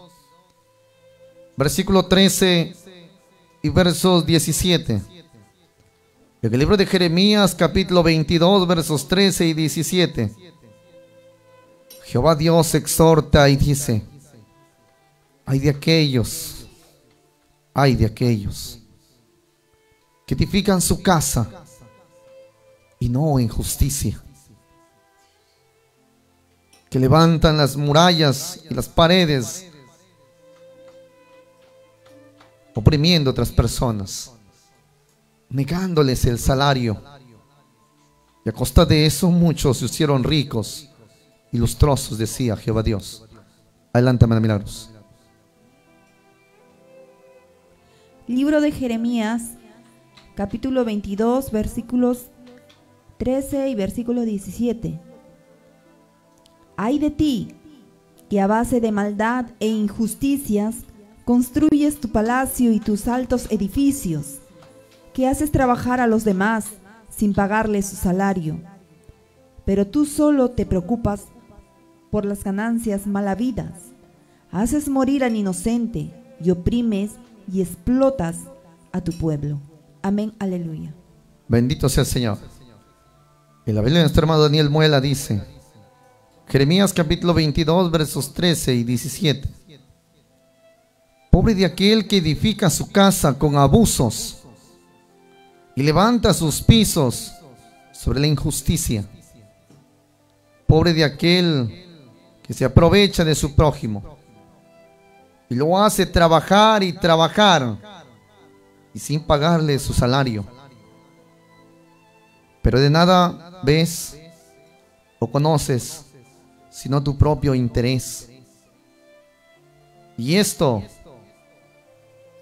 Speaker 1: versículo 13 y versos 17. En el libro de Jeremías capítulo 22, versos 13 y 17. Jehová Dios exhorta y dice: ay de aquellos que edifican su casa y no en justicia, que levantan las murallas y las paredes, oprimiendo a otras personas, negándoles el salario, y a costa de eso muchos se hicieron ricos y lustrosos, decía Jehová Dios. Adelante, hermana Milagros.
Speaker 2: Libro de Jeremías, capítulo 22, versículos 13 y versículo 17. Ay de ti, que a base de maldad e injusticias construyes tu palacio y tus altos edificios, que haces trabajar a los demás sin pagarles su salario, pero tú solo te preocupas por las ganancias mal habidas. Haces morir al inocente y oprimes y explotas a tu pueblo. Amén, aleluya.
Speaker 1: Bendito sea el Señor. En la Biblia de nuestro hermano Daniel Muela dice, Jeremías capítulo 22, versos 13 y 17. Pobre de aquel que edifica su casa con abusos y levanta sus pisos sobre la injusticia. Pobre de aquel que se aprovecha de su prójimo y lo hace trabajar y trabajar y sin pagarle su salario. Pero de nada ves o conoces sino tu propio interés. Y esto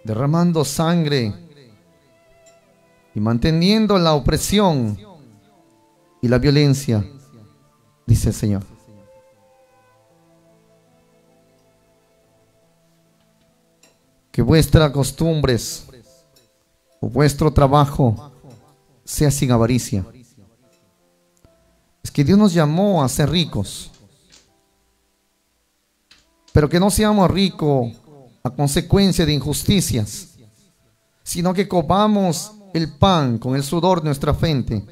Speaker 1: derramando sangre y manteniendo la opresión y la violencia, dice el Señor. Que vuestras costumbres o vuestro trabajo sea sin avaricia. Es que Dios nos llamó a ser ricos, pero que no seamos ricos a consecuencia de injusticias, sino que comamos el pan con el sudor de nuestra frente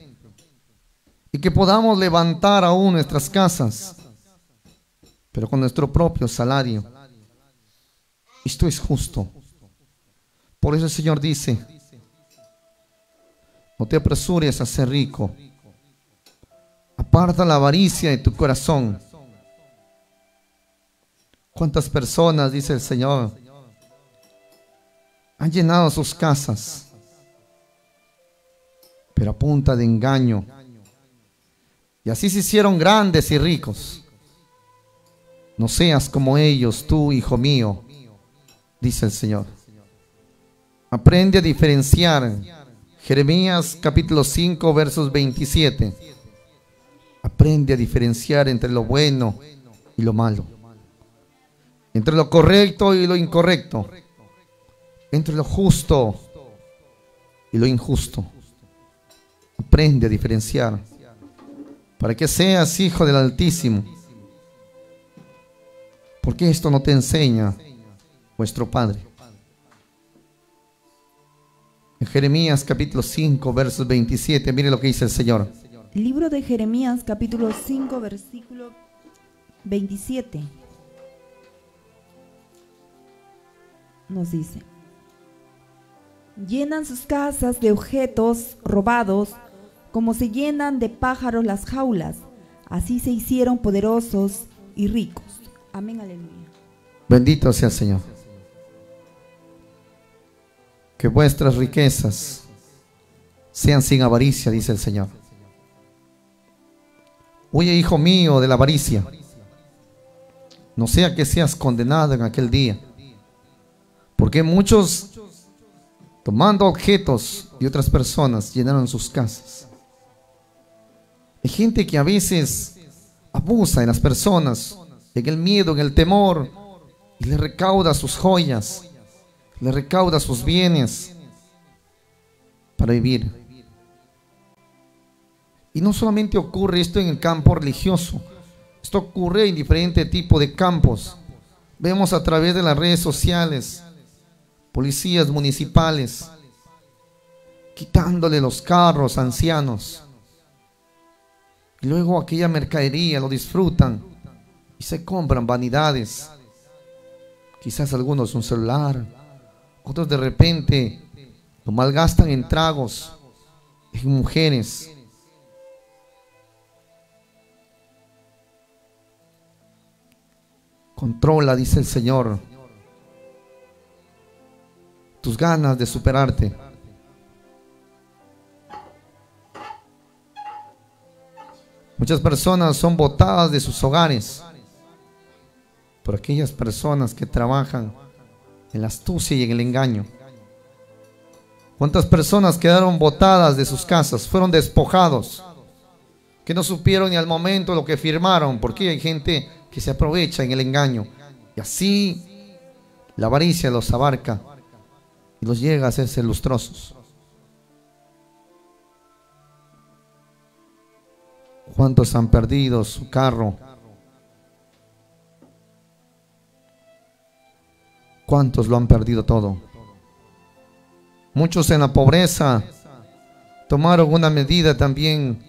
Speaker 1: y que podamos levantar aún nuestras casas, pero con nuestro propio salario. Esto es justo. Por eso el Señor dice: no te apresures a ser rico. Aparta la avaricia de tu corazón. ¿Cuántas personas, dice el Señor, han llenado sus casas, pero a punta de engaño? Y así se hicieron grandes y ricos. No seas como ellos, tú, hijo mío, dice el Señor. Aprende a diferenciar. Jeremías capítulo 5, versos 27. Aprende a diferenciar entre lo bueno y lo malo, entre lo correcto y lo incorrecto, entre lo justo y lo injusto. Aprende a diferenciar para que seas hijo del Altísimo, porque esto no te enseña vuestro Padre. En Jeremías capítulo 5, versos 27, mire lo que dice el Señor.
Speaker 2: Libro de Jeremías capítulo 5, versículo 27. Nos dice: llenan sus casas de objetos robados, como se llenan de pájaros las jaulas. Así se hicieron poderosos y ricos. Amén, aleluya.
Speaker 1: Bendito sea el Señor. Que vuestras riquezas sean sin avaricia, dice el Señor. Huye, hijo mío, de la avaricia, no sea que seas condenado en aquel día. Porque muchos, tomando objetos de otras personas, llenaron sus casas. Hay gente que a veces abusa de las personas, en el miedo, en el temor, y le recauda sus joyas, le recauda sus bienes para vivir. Y no solamente ocurre esto en el campo religioso, esto ocurre en diferentes tipos de campos. Vemos a través de las redes sociales, policías municipales, quitándole los carros a ancianos. Y luego aquella mercadería lo disfrutan y se compran vanidades. Quizás algunos un celular, otros de repente lo malgastan en tragos, en mujeres. Controla, dice el Señor, tus ganas de superarte. Muchas personas son botadas de sus hogares por aquellas personas que trabajan en la astucia y en el engaño. ¿Cuántas personas quedaron botadas de sus casas? Fueron despojados, que no supieron ni al momento lo que firmaron, porque hay gente que se aprovecha en el engaño. Y así la avaricia los abarca y los llega a hacerse lustrosos. ¿Cuántos han perdido su carro? ¿Cuántos lo han perdido todo? Muchos en la pobreza tomaron una medida también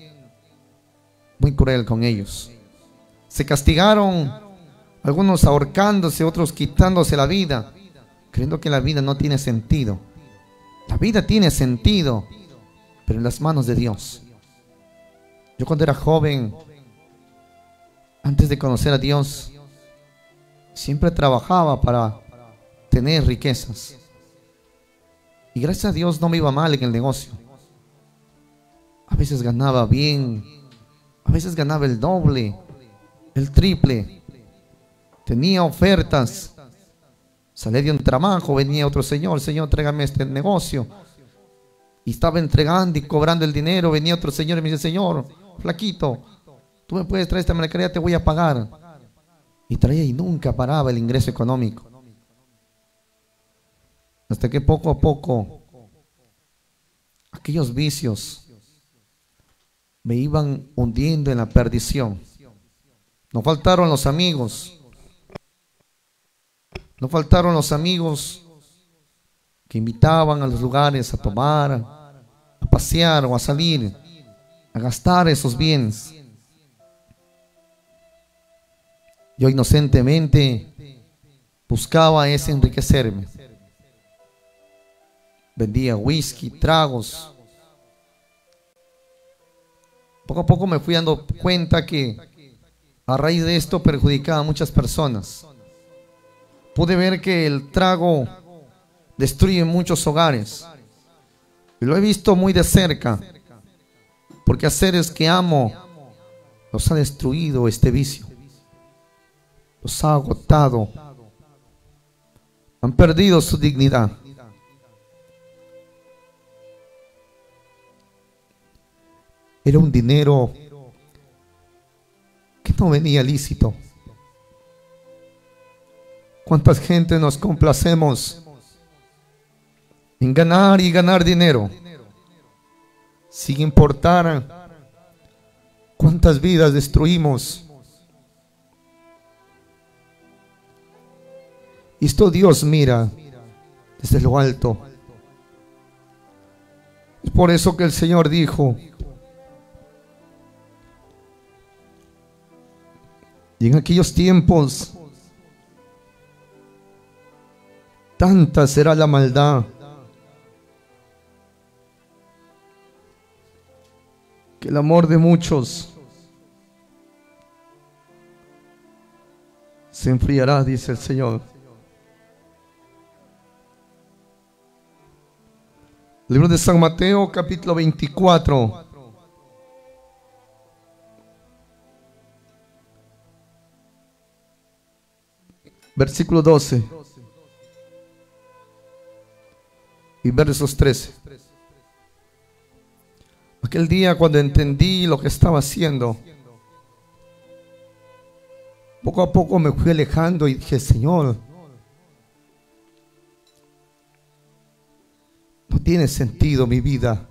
Speaker 1: muy cruel con ellos. Se castigaron, algunos ahorcándose, otros quitándose la vida, creyendo que la vida no tiene sentido. La vida tiene sentido, pero en las manos de Dios. Yo cuando era joven, antes de conocer a Dios, siempre trabajaba para tener riquezas. Y gracias a Dios no me iba mal en el negocio. A veces ganaba bien, a veces ganaba el doble, el triple. Tenía ofertas. Salí de un trabajo, venía otro señor, trégame este negocio. Y estaba entregando y cobrando el dinero, venía otro señor y me dice, Señor, flaquito, tú me puedes traer esta mercadería, te voy a pagar. Y traía y nunca paraba el ingreso económico. Hasta que poco a poco aquellos vicios me iban hundiendo en la perdición. No faltaron los amigos. No faltaron los amigos que invitaban a los lugares a tomar, a pasear o a salir, a gastar esos bienes. Yo inocentemente buscaba ese enriquecerme. Vendía whisky, tragos. Poco a poco me fui dando cuenta que a raíz de esto perjudicaba a muchas personas. Pude ver que el trago destruye muchos hogares. Y lo he visto muy de cerca, porque a seres que amo los ha destruido este vicio. Los ha agotado. Han perdido su dignidad. Era un dinero que no venía lícito. ¿Cuántas gente nos complacemos en ganar y ganar dinero sin importar cuántas vidas destruimos? Esto Dios mira desde lo alto. Es por eso que el Señor dijo: y en aquellos tiempos tanta será la maldad que el amor de muchos se enfriará, dice el Señor. Libro de San Mateo, capítulo 24. Versículo 12 y versos 13. Aquel día cuando entendí lo que estaba haciendo, poco a poco me fui alejando y dije: Señor, no tiene sentido mi vida.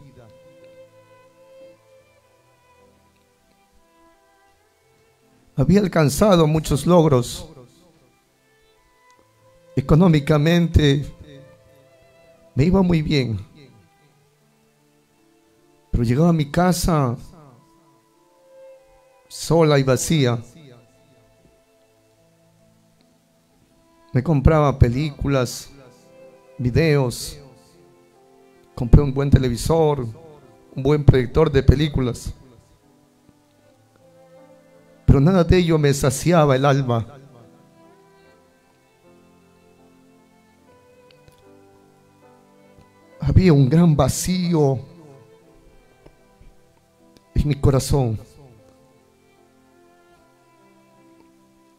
Speaker 1: Había alcanzado muchos logros. Económicamente me iba muy bien. Pero llegaba a mi casa sola y vacía. Me compraba películas, videos, compré un buen televisor, un buen proyector de películas. Pero nada de ello me saciaba el alma. Había un gran vacío en mi corazón.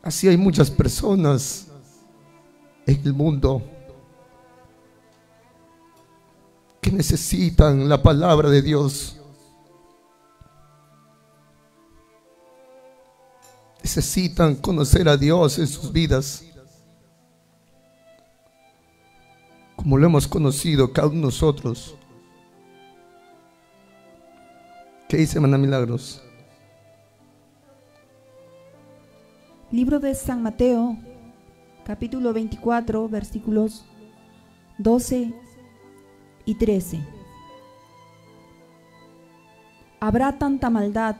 Speaker 1: Así hay muchas personas en el mundo que necesitan la palabra de Dios. Necesitan conocer a Dios en sus vidas, como lo hemos conocido cada uno de nosotros. ¿Qué dice hermana Milagros?
Speaker 2: Libro de San Mateo, capítulo 24, versículos 12 y 13. Habrá tanta maldad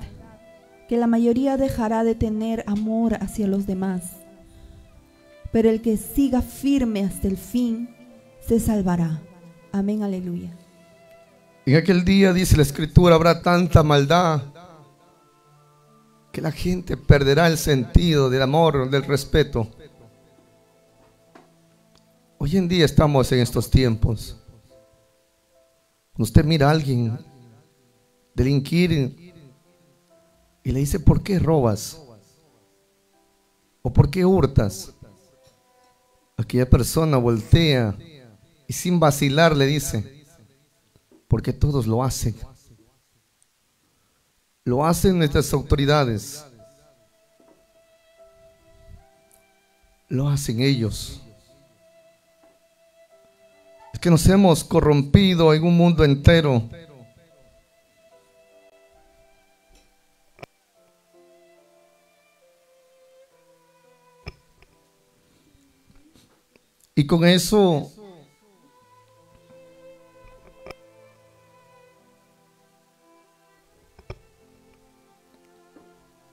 Speaker 2: que la mayoría dejará de tener amor hacia los demás, pero el que siga firme hasta el fin se salvará. Amén, aleluya.
Speaker 1: En aquel día, dice la Escritura, habrá tanta maldad que la gente perderá el sentido del amor, del respeto. Hoy en día estamos en estos tiempos. Cuando usted mira a alguien delinquir y le dice, ¿por qué robas? ¿O por qué hurtas? Aquella persona voltea y sin vacilar le dice, porque todos lo hacen. Lo hacen nuestras autoridades. Lo hacen ellos. Es que nos hemos corrompido en un mundo entero. Y con eso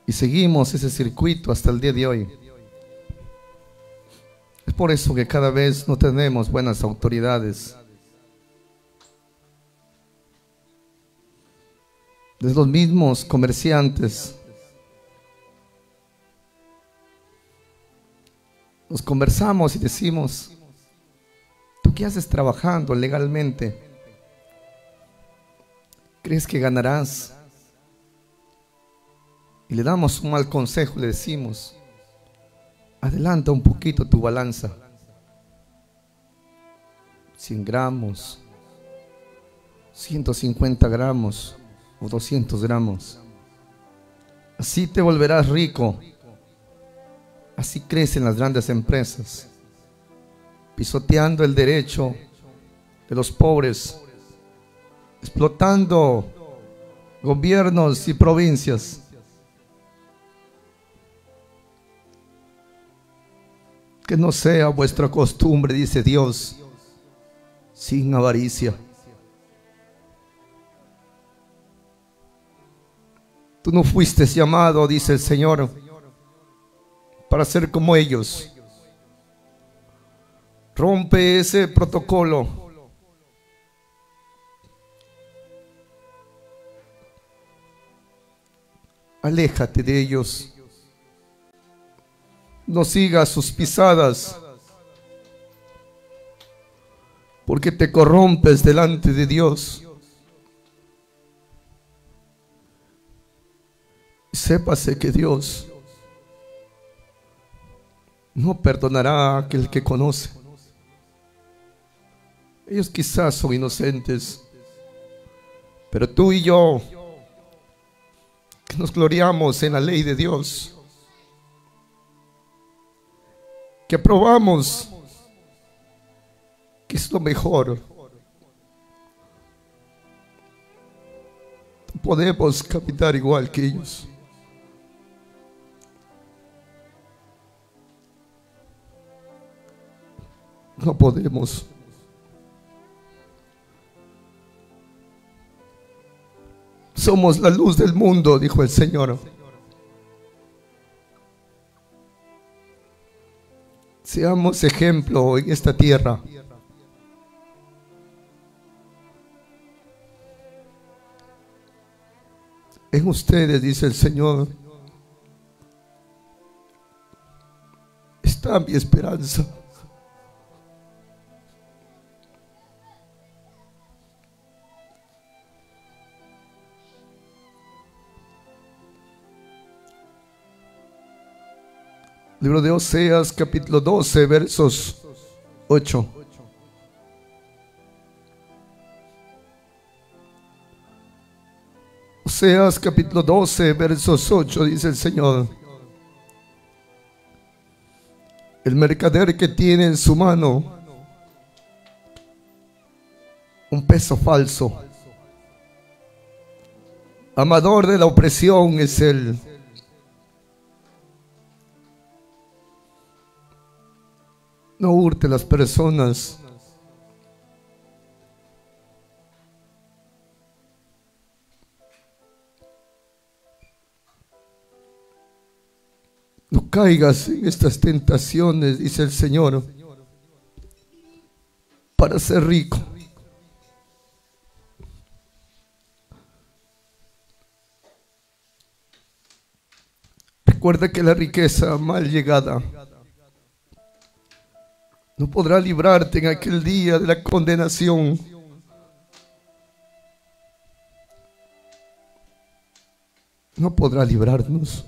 Speaker 1: y seguimos ese circuito hasta el día de hoy. Es por eso que cada vez no tenemos buenas autoridades. Desde los mismos comerciantes nos conversamos y decimos, ¿tú qué haces trabajando legalmente? ¿Crees que ganarás? Y le damos un mal consejo, le decimos, adelanta un poquito tu balanza. 100 gramos, 150 gramos o 200 gramos. Así te volverás rico. Así crecen las grandes empresas, pisoteando el derecho de los pobres, explotando gobiernos y provincias. Que no sea vuestra costumbre, dice Dios, sin avaricia. Tú no fuiste llamado, dice el Señor, para ser como ellos. Rompe ese protocolo. Aléjate de ellos. No sigas sus pisadas, porque te corrompes delante de Dios. Sépase que Dios no perdonará a aquel que conoce. Ellos quizás son inocentes, pero tú y yo, que nos gloriamos en la ley de Dios, que aprobamos que es lo mejor, podemos caminar igual que ellos. No podemos. Somos la luz del mundo, dijo el Señor. Seamos ejemplo en esta tierra. En ustedes, dice el Señor, está mi esperanza. Libro de Oseas, capítulo 12, versos 8. Oseas, capítulo 12, versos 8, dice el Señor: el mercader que tiene en su mano un peso falso, amador de la opresión es él. No hurte las personas. No caigas en estas tentaciones, dice el Señor, para ser rico. Recuerda que la riqueza mal llegada no podrá librarte en aquel día de la condenación. No podrá librarnos.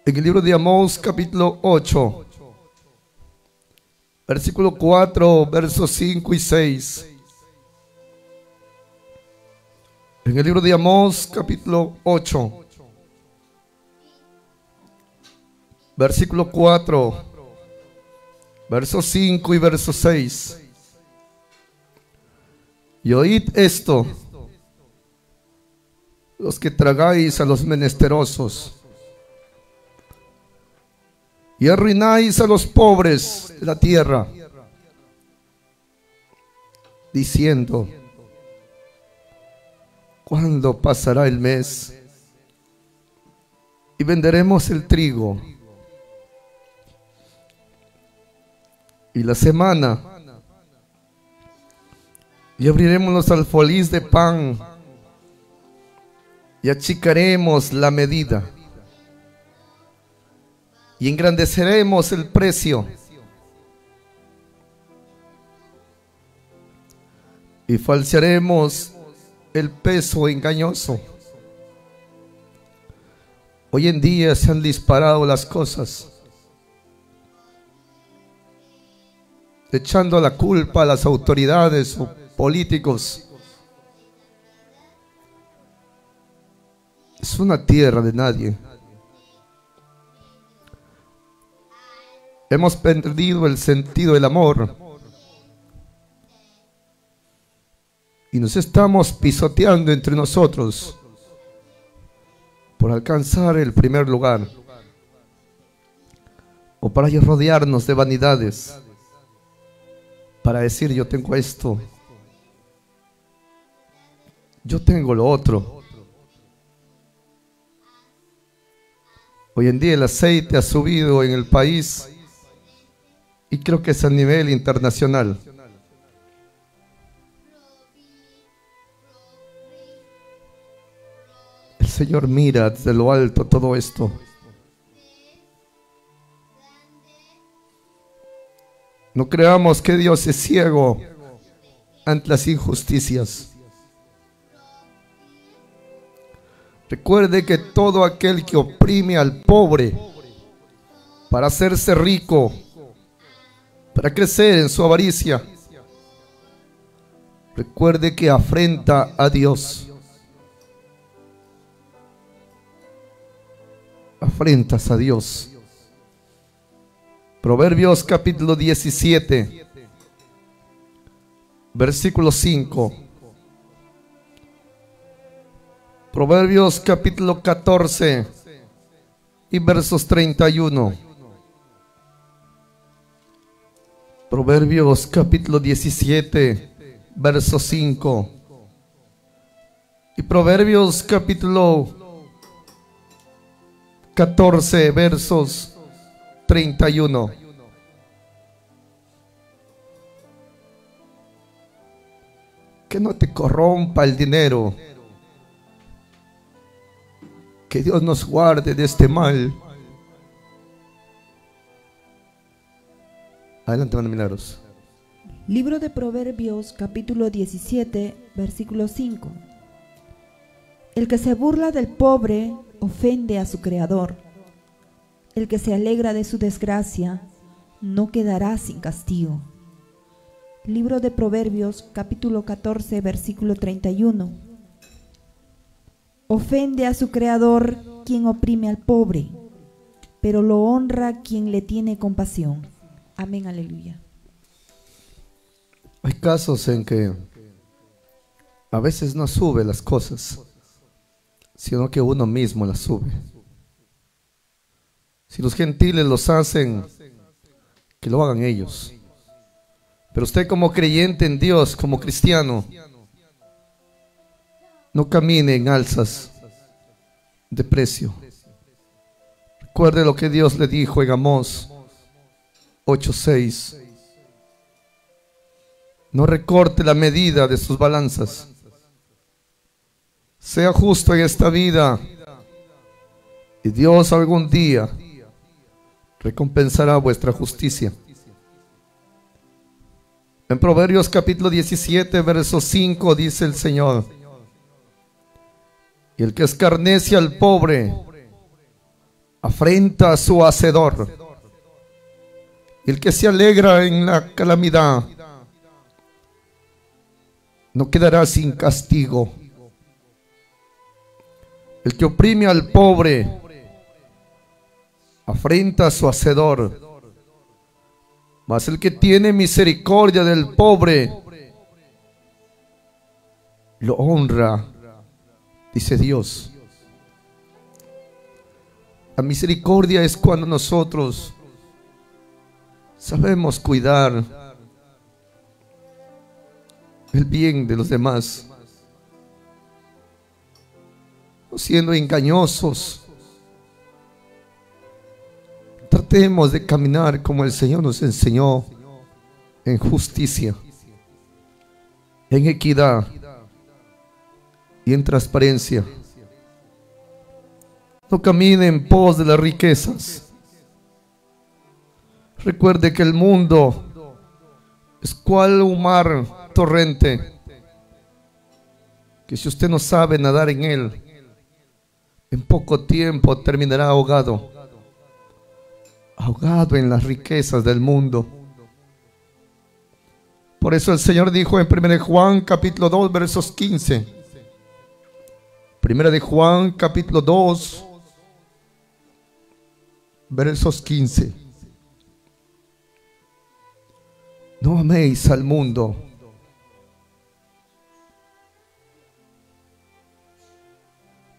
Speaker 1: En el libro de Amós, capítulo 8, versículo 4, versos 5 y 6. En el libro de Amós, capítulo 8, versículo 4, versos 5 y verso 6. Y oíd esto, los que tragáis a los menesterosos, y arruináis a los pobres de la tierra, diciendo: ¿cuándo pasará el mes? Y venderemos el trigo, y la semana, y abriremos los alfolís de pan, y achicaremos la medida, y engrandeceremos el precio, y falsearemos el peso engañoso. Hoy en día se han disparado las cosas, echando la culpa a las autoridades o políticos. Es una tierra de nadie. Hemos perdido el sentido del amor y nos estamos pisoteando entre nosotros por alcanzar el primer lugar o para rodearnos de vanidades, para decir: yo tengo esto, yo tengo lo otro. Hoy en día el aceite ha subido en el país y creo que es a nivel internacional. El Señor mira desde lo alto todo esto. No creamos que Dios es ciego ante las injusticias. Recuerde que todo aquel que oprime al pobre para hacerse rico, para crecer en su avaricia, recuerde que afrenta a Dios. Afrentas a Dios. Proverbios capítulo 17, versículo 5. Proverbios capítulo 14 y versos 31. Proverbios capítulo 17, verso 5. Y Proverbios capítulo 14, versos 31. Que no te corrompa el dinero. Que Dios nos guarde de este mal. Adelante, hermano Milagros.
Speaker 2: Libro de Proverbios, capítulo 17, versículo 5. El que se burla del pobre ofende a su creador. El que se alegra de su desgracia no quedará sin castigo. Libro de Proverbios, capítulo 14, versículo 31. Ofende a su creador quien oprime al pobre, pero lo honra quien le tiene compasión. Amén, aleluya.
Speaker 1: Hay casos en que a veces no sube las cosas, sino que uno mismo las sube. Si los gentiles los hacen, que lo hagan ellos. Pero usted como creyente en Dios, como cristiano, no camine en alzas de precio. Recuerde lo que Dios le dijo en Amós 8:6. No recorte la medida de sus balanzas. Sea justo en esta vida y Dios algún día recompensará vuestra justicia. En Proverbios capítulo 17, verso 5 dice el Señor: y el que escarnece al pobre afrenta a su hacedor. Y el que se alegra en la calamidad no quedará sin castigo. El que oprime al pobre afrenta a su hacedor, mas el que tiene misericordia del pobre lo honra, dice Dios. La misericordia es cuando nosotros sabemos cuidar el bien de los demás, no siendo engañosos. Tratemos de caminar como el Señor nos enseñó, en justicia, en equidad y en transparencia. No camine en pos de las riquezas. Recuerde que el mundo es cual un mar torrente, que si usted no sabe nadar en él, en poco tiempo terminará ahogado en las riquezas del mundo. Por eso el Señor dijo en 1 de Juan capítulo 2 versos 15. 1 de Juan capítulo 2 versos 15. No améis al mundo,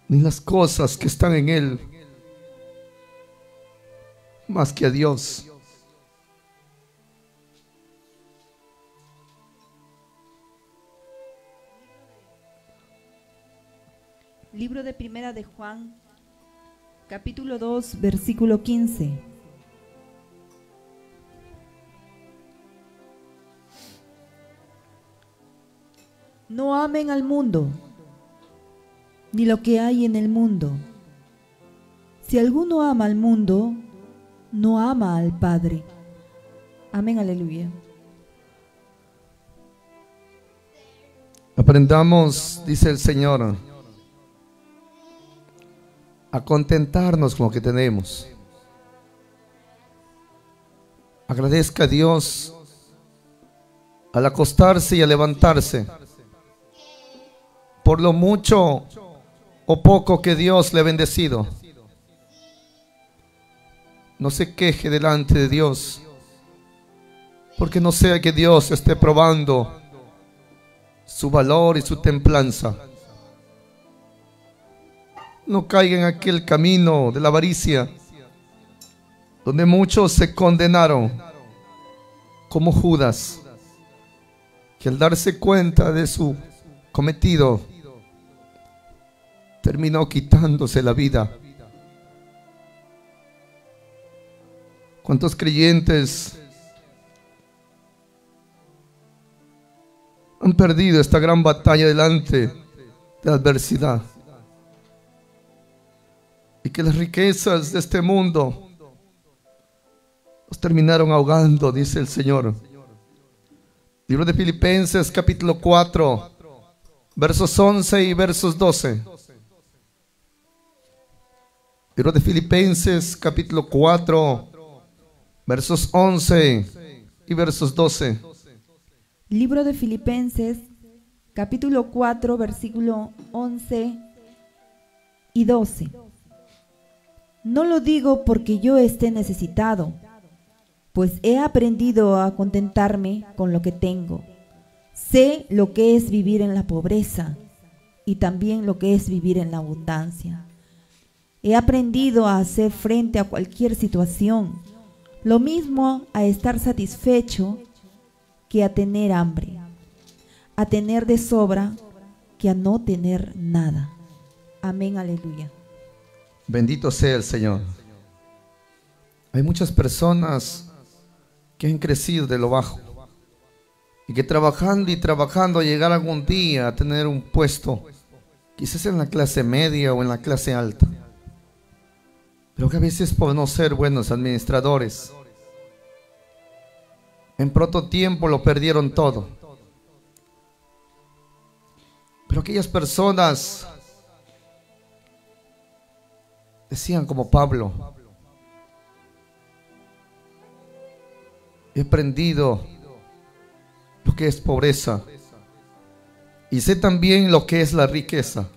Speaker 1: ni las cosas que están en él, más que a Dios.
Speaker 2: Libro de Primera de Juan, capítulo 2, versículo 15. No amen al mundo, ni lo que hay en el mundo. Si alguno ama al mundo, no ama al Padre. Amén, aleluya.
Speaker 1: Aprendamos, dice el Señor, a contentarnos con lo que tenemos. Agradezca a Dios al acostarse y al levantarse por lo mucho o poco que Dios le ha bendecido. No se queje delante de Dios, porque no sea que Dios esté probando su valor y su templanza. No caiga en aquel camino de la avaricia, donde muchos se condenaron como Judas, que al darse cuenta de su cometido, terminó quitándose la vida. ¿Cuántos creyentes han perdido esta gran batalla delante de la adversidad? Y que las riquezas de este mundo los terminaron ahogando, dice el Señor. Libro de Filipenses, capítulo 4, versos 11 y versos 12. Libro de Filipenses, capítulo 4, versos 11 y versos 12.
Speaker 2: Libro de Filipenses, capítulo 4, versículo 11 y 12. No lo digo porque yo esté necesitado, pues he aprendido a contentarme con lo que tengo. Sé lo que es vivir en la pobreza y también lo que es vivir en la abundancia. He aprendido a hacer frente a cualquier situación, lo mismo a estar satisfecho que a tener hambre, a tener de sobra que a no tener nada. Amén, aleluya.
Speaker 1: Bendito sea el Señor. Hay muchas personas que han crecido de lo bajo y que trabajando y trabajando llegar algún día a tener un puesto, quizás en la clase media o en la clase alta, pero que a veces por no ser buenos administradores, en pronto tiempo lo perdieron todo. Pero aquellas personas decían como Pablo: he aprendido lo que es pobreza y sé también lo que es la riqueza.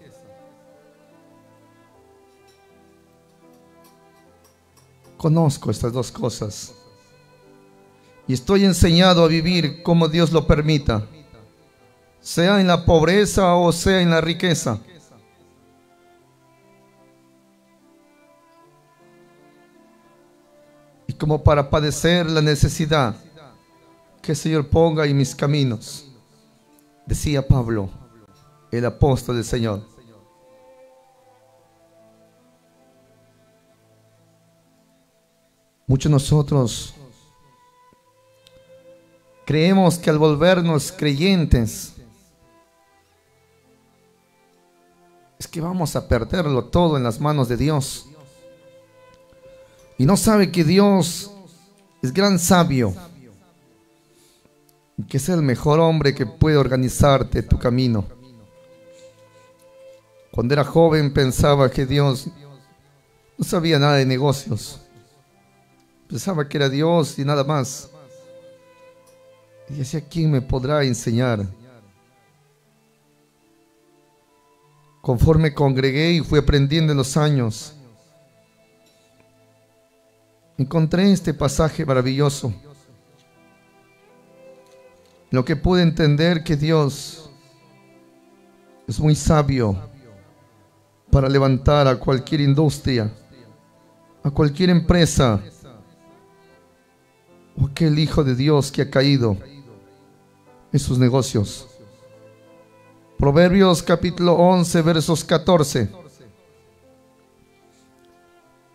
Speaker 1: Conozco estas dos cosas y estoy enseñado a vivir como Dios lo permita, sea en la pobreza o sea en la riqueza. Y como para padecer la necesidad que el Señor ponga en mis caminos, decía Pablo, el apóstol del Señor. Muchos de nosotros creemos que al volvernos creyentes es que vamos a perderlo todo en las manos de Dios. Y no sabe que Dios es gran sabio, que es el mejor hombre que puede organizarte tu camino. Cuando era joven pensaba que Dios no sabía nada de negocios. Pensaba que era Dios y nada más. Y decía, ¿quién me podrá enseñar? Conforme congregué y fui aprendiendo en los años, encontré este pasaje maravilloso, en lo que pude entender que Dios es muy sabio para levantar a cualquier industria, a cualquier empresa, o aquel hijo de Dios que ha caído en sus negocios. Proverbios capítulo 11 versos 14.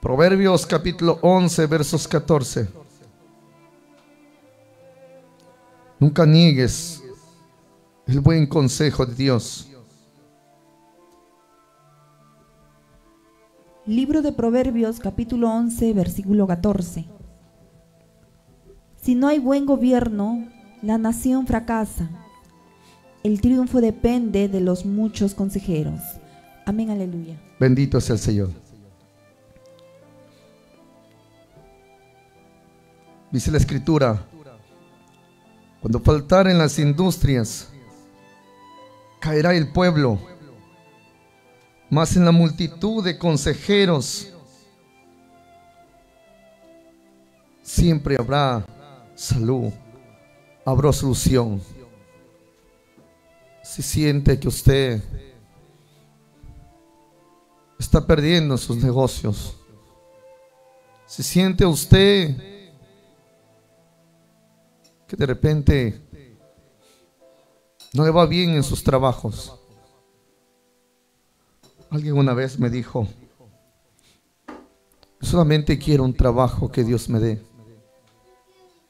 Speaker 1: Proverbios capítulo 11 versos 14. Nunca niegues el buen consejo de Dios.
Speaker 2: Libro de Proverbios capítulo 11 versículo 14. Si no hay buen gobierno, la nación fracasa. El triunfo depende de los muchos consejeros. Amén, aleluya.
Speaker 1: Bendito sea el Señor. Dice la Escritura, cuando faltaren las industrias, caerá el pueblo, mas en la multitud de consejeros siempre habrá salud, habrá solución. Si siente que usted está perdiendo sus negocios, si siente usted que de repente no le va bien en sus trabajos. Alguien una vez me dijo: solamente quiero un trabajo que Dios me dé.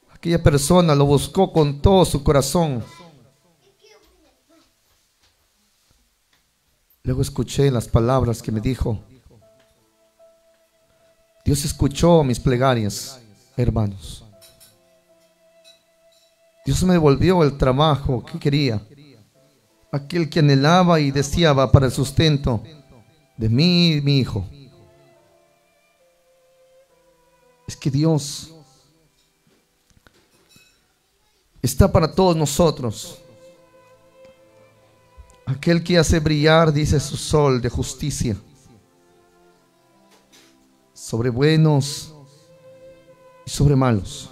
Speaker 1: Aquella persona lo buscó con todo su corazón. Luego escuché las palabras que me dijo. Dios escuchó mis plegarias, hermanos. Dios me devolvió el trabajo que quería, aquel que anhelaba y deseaba para el sustento de mí y mi hijo. Es que Dios está para todos nosotros. Aquel que hace brillar, dice, su sol de justicia sobre buenos y sobre malos.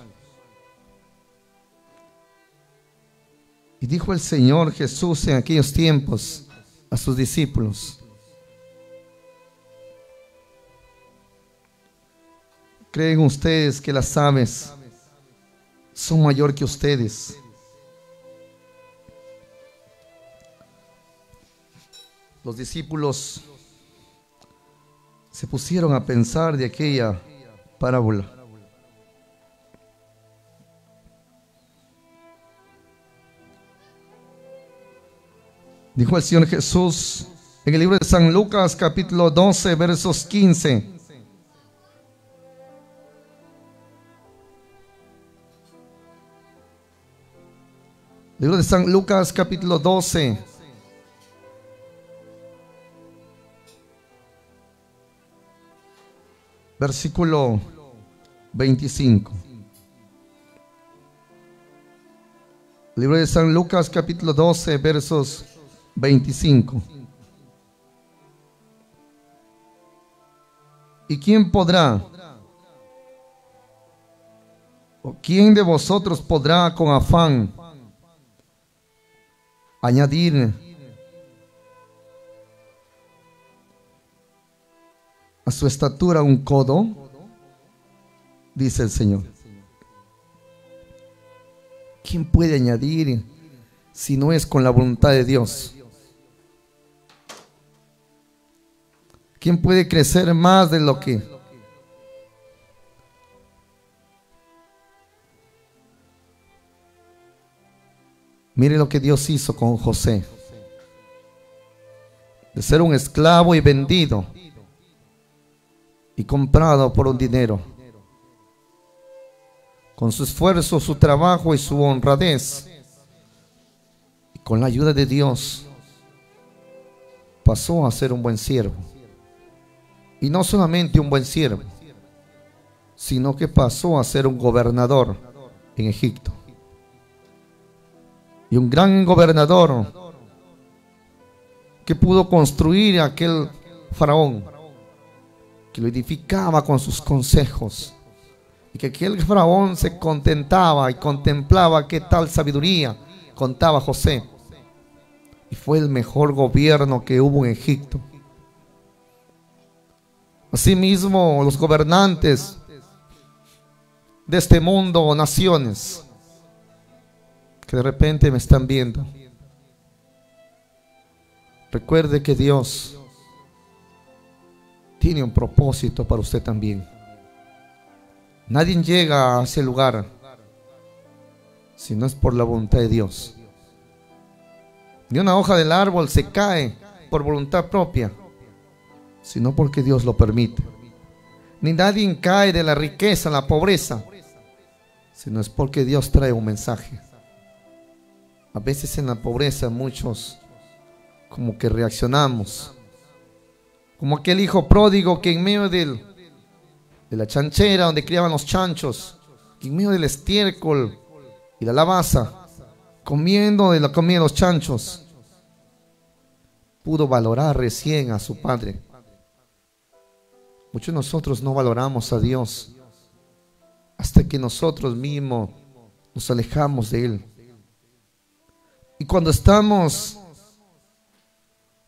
Speaker 1: Y dijo el Señor Jesús en aquellos tiempos a sus discípulos: ¿creen ustedes que las aves son mayor que ustedes? Los discípulos se pusieron a pensar de aquella parábola. Dijo el Señor Jesús en el libro de San Lucas, capítulo 12, versos 15. Libro de San Lucas, capítulo 12, versículo 25. Libro de San Lucas, capítulo 12, versos 25. ¿Y quién podrá? ¿O quién de vosotros podrá con afán añadir a su estatura un codo? Dice el Señor. ¿Quién puede añadir si no es con la voluntad de Dios? ¿Quién puede crecer más de lo que? Mire lo que Dios hizo con José. De ser un esclavo y vendido y comprado por un dinero, con su esfuerzo, su trabajo y su honradez, y con la ayuda de Dios, pasó a ser un buen siervo. Y no solamente un buen siervo, sino que pasó a ser un gobernador en Egipto. Y un gran gobernador que pudo construir aquel faraón, que lo edificaba con sus consejos, y que aquel faraón se contentaba y contemplaba qué tal sabiduría contaba José. Y fue el mejor gobierno que hubo en Egipto. Asimismo, los gobernantes de este mundo o naciones que de repente me están viendo, recuerde que Dios tiene un propósito para usted también. Nadie llega a ese lugar si no es por la voluntad de Dios. Ni una hoja del árbol se cae por voluntad propia, sino porque Dios lo permite. Ni nadie cae de la riqueza, la pobreza, sino es porque Dios trae un mensaje. A veces en la pobreza muchos como que reaccionamos, como aquel hijo pródigo que en medio de la chanchera donde criaban los chanchos, que en medio del estiércol y la lavaza, comiendo de la comida de los chanchos, pudo valorar recién a su padre. Muchos de nosotros no valoramos a Dios hasta que nosotros mismos nos alejamos de Él. Y cuando estamos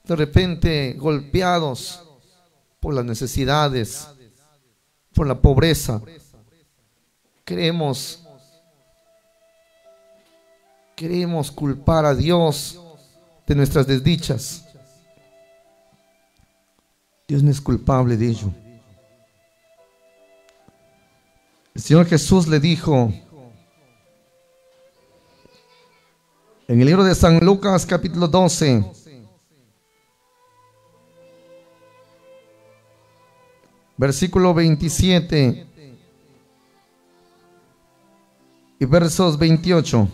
Speaker 1: de repente golpeados por las necesidades, por la pobreza, creemos queremos culpar a Dios de nuestras desdichas. Dios no es culpable de ello. El Señor Jesús le dijo en el libro de San Lucas capítulo 12, versículo 27 y versos 28.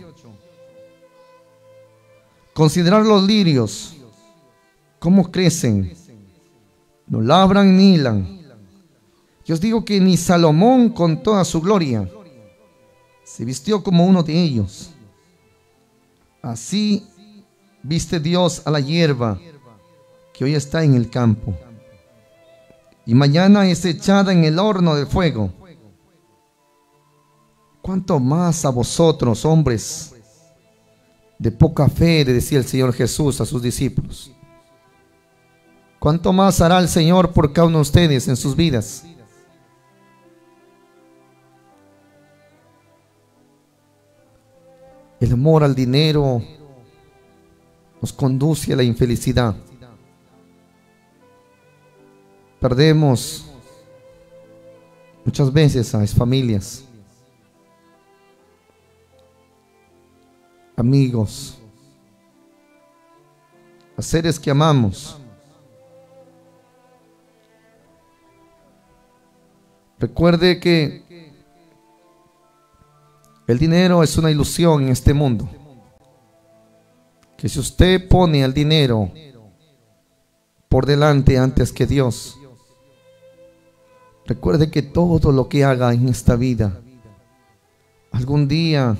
Speaker 1: Considerad los lirios, cómo crecen, no labran ni hilan. Yo os digo que ni Salomón con toda su gloria se vistió como uno de ellos. Así viste Dios a la hierba que hoy está en el campo y mañana es echada en el horno de fuego. ¿Cuánto más a vosotros, hombres de poca fe?, le decía el Señor Jesús a sus discípulos. ¿Cuánto más hará el Señor por cada uno de ustedes en sus vidas? El amor al dinero nos conduce a la infelicidad. Perdemos muchas veces a las familias, amigos, a seres que amamos. Recuerde que el dinero es una ilusión en este mundo. Que si usted pone al dinero por delante antes que Dios, recuerde que todo lo que haga en esta vida, algún día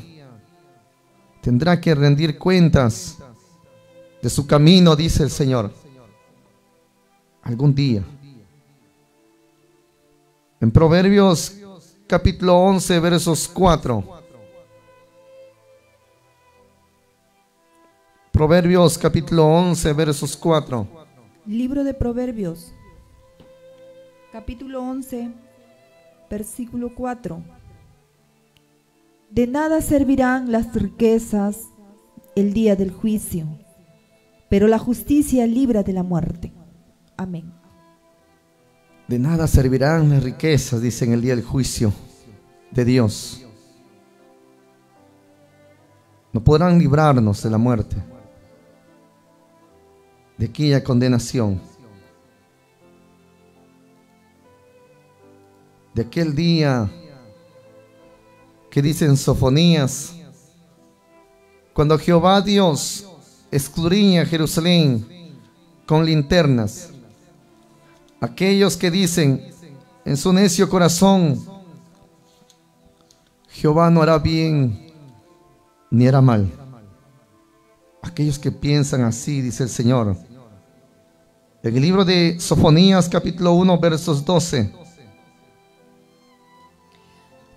Speaker 1: tendrá que rendir cuentas de su camino, dice el Señor. Algún día. En Proverbios capítulo 11, versos 4. Proverbios capítulo 11, versos 4.
Speaker 2: Libro de Proverbios, capítulo 11, versículo 4. De nada servirán las riquezas el día del juicio, pero la justicia libra de la muerte. Amén.
Speaker 1: De nada servirán las riquezas, dice, en el día del juicio de Dios. No podrán librarnos de la muerte, de aquella condenación, de aquel día que dice en Sofonías, cuando Jehová Dios escudriña Jerusalén con linternas. Aquellos que dicen en su necio corazón, Jehová no hará bien ni hará mal. Aquellos que piensan así, dice el Señor. En el libro de Sofonías capítulo 1, versos 12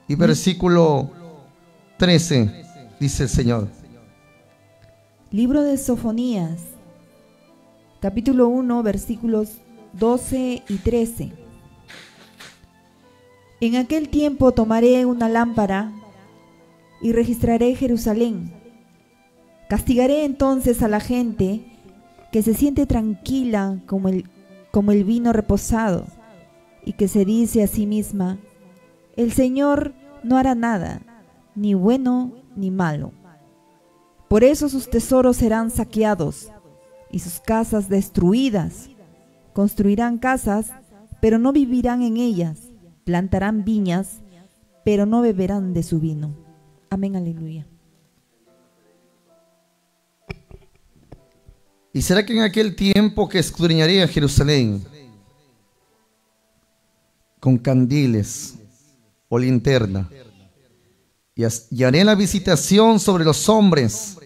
Speaker 1: y versículo 13, dice el Señor.
Speaker 2: Libro de Sofonías, capítulo 1, versículos 12 y 13. En aquel tiempo tomaré una lámpara y registraré Jerusalén. Castigaré entonces a la gente que se siente tranquila como el vino reposado y que se dice a sí misma: el Señor no hará nada, ni bueno ni malo. Por eso sus tesoros serán saqueados y sus casas destruidas. Construirán casas, pero no vivirán en ellas. Plantarán viñas, pero no beberán de su vino. Amén, aleluya.
Speaker 1: ¿Y será que en aquel tiempo que escudriñaré a Jerusalén con candiles o linterna, y haré la visitación sobre los hombres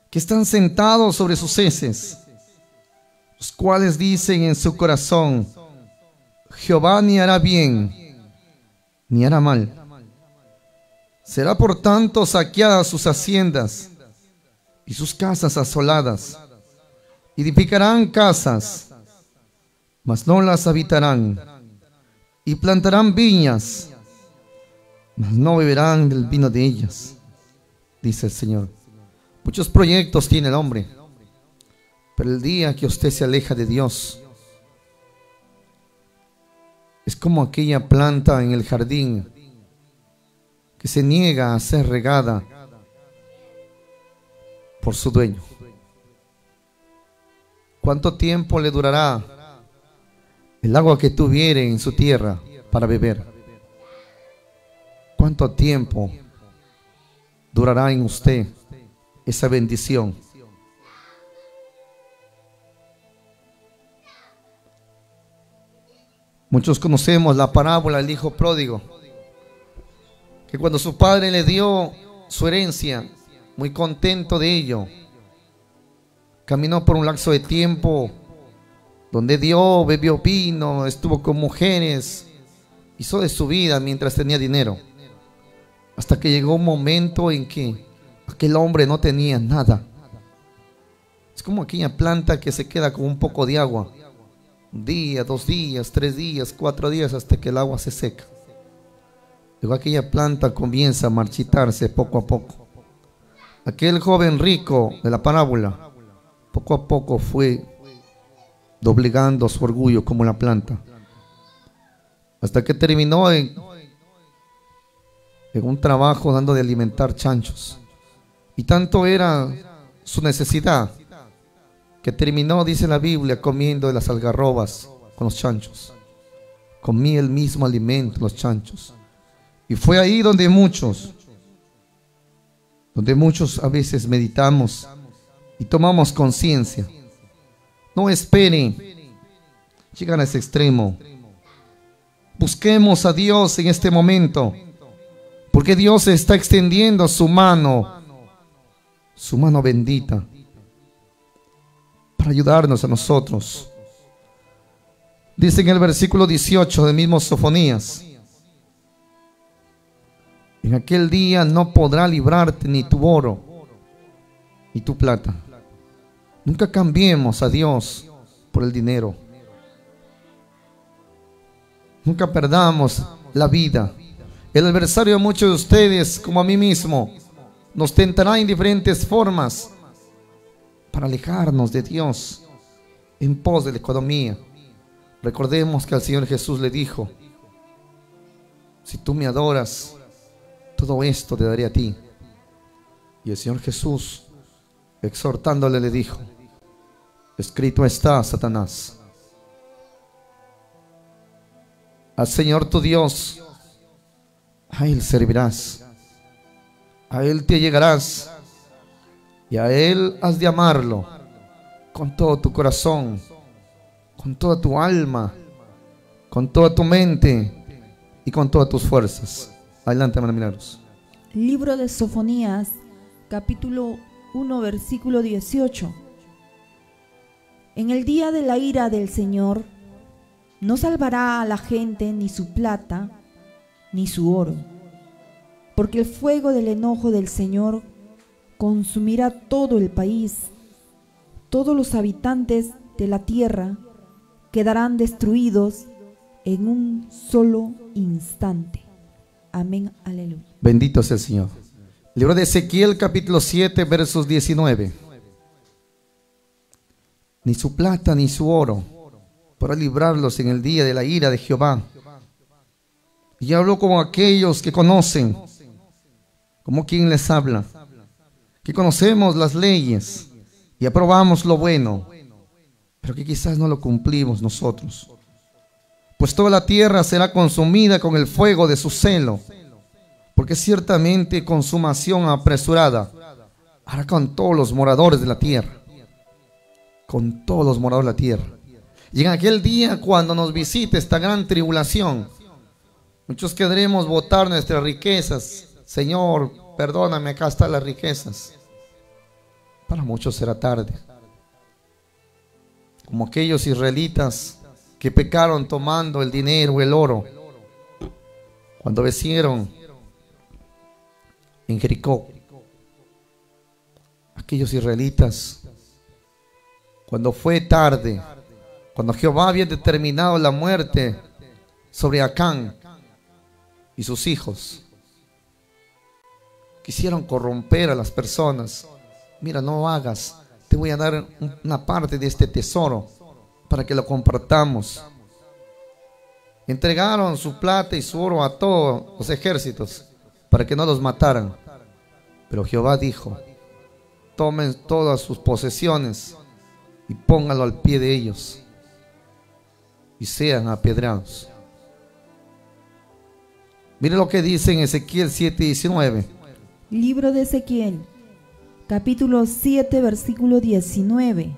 Speaker 1: que están sentados sobre sus heces, los cuales dicen en su corazón: Jehová ni hará bien ni hará mal? Será por tanto saqueadas sus haciendas y sus casas asoladas. Edificarán casas, mas no las habitarán, y plantarán viñas, mas no beberán del vino de ellas, dice el Señor. Muchos proyectos tiene el hombre, pero el día que usted se aleja de Dios, es como aquella planta en el jardín que se niega a ser regada por su dueño. ¿Cuánto tiempo le durará el agua que tuviere en su tierra para beber? ¿Cuánto tiempo durará en usted esa bendición? Muchos conocemos la parábola del hijo pródigo, que cuando su padre le dio su herencia, muy contento de ello, caminó por un lapso de tiempo donde dio, bebió vino, estuvo con mujeres, hizo de su vida mientras tenía dinero, hasta que llegó un momento en que aquel hombre no tenía nada. Es como aquella planta que se queda con un poco de agua, un día, 2 días, 3 días, 4 días, hasta que el agua se seca. Luego aquella planta comienza a marchitarse poco a poco. Aquel joven rico de la parábola, poco a poco fue doblegando su orgullo como la planta, hasta que terminó en un trabajo dando de alimentar chanchos. Y tanto era su necesidad que terminó, dice la Biblia, comiendo de las algarrobas con los chanchos. Comía el mismo alimento los chanchos. Y fue ahí donde muchos a veces meditamos y tomamos conciencia. No esperen llegar a ese extremo. Busquemos a Dios en este momento, porque Dios está extendiendo su mano bendita, para ayudarnos a nosotros. Dice en el versículo 18 del mismo Sofonías: en aquel día no podrá librarte ni tu oro ni tu plata. Nunca cambiemos a Dios por el dinero. Nunca perdamos la vida. El adversario de muchos de ustedes, como a mí mismo, nos tentará en diferentes formas para alejarnos de Dios en pos de la economía. Recordemos que al Señor Jesús le dijo: si tú me adoras, todo esto te daré a ti. Y el Señor Jesús, exhortándole, le dijo: escrito está, Satanás, al Señor tu Dios, a Él servirás, a Él te llegarás, y a Él has de amarlo con todo tu corazón, con toda tu alma, con toda tu mente y con todas tus fuerzas. Adelante, hermana Milagros.
Speaker 2: Libro de Sofonías, capítulo 1, versículo 18. En el día de la ira del Señor no salvará a la gente ni su plata ni su oro, porque el fuego del enojo del Señor consumirá todo el país. Todos los habitantes de la tierra quedarán destruidos en un solo instante. Amén, aleluya.
Speaker 1: Bendito sea el Señor. Libro de Ezequiel, capítulo 7, versos 19. Ni su plata ni su oro para librarlos en el día de la ira de Jehová. Y hablo como aquellos que conocen, como quien les habla, que conocemos las leyes y aprobamos lo bueno, pero que quizás no lo cumplimos nosotros. Pues toda la tierra será consumida con el fuego de su celo, porque ciertamente consumación apresurada hará con todos los moradores de la tierra, con todos los moradores de la tierra. Y en aquel día, cuando nos visite esta gran tribulación, muchos querremos botar nuestras riquezas. Señor, perdóname, acá están las riquezas. Para muchos será tarde, como aquellos israelitas que pecaron tomando el dinero, el oro, cuando vencieron en Jericó. Aquellos israelitas, cuando fue tarde, cuando Jehová había determinado la muerte sobre Acán y sus hijos, quisieron corromper a las personas mira, no hagas, te voy a dar una parte de este tesoro para que lo compartamos. Entregaron su plata y su oro a todos los ejércitos para que no los mataran. Pero Jehová dijo: tomen todas sus posesiones y pónganlo al pie de ellos y sean apedreados. Mire lo que dice en Ezequiel 7:19.
Speaker 2: Libro de Ezequiel, capítulo 7, versículo 19.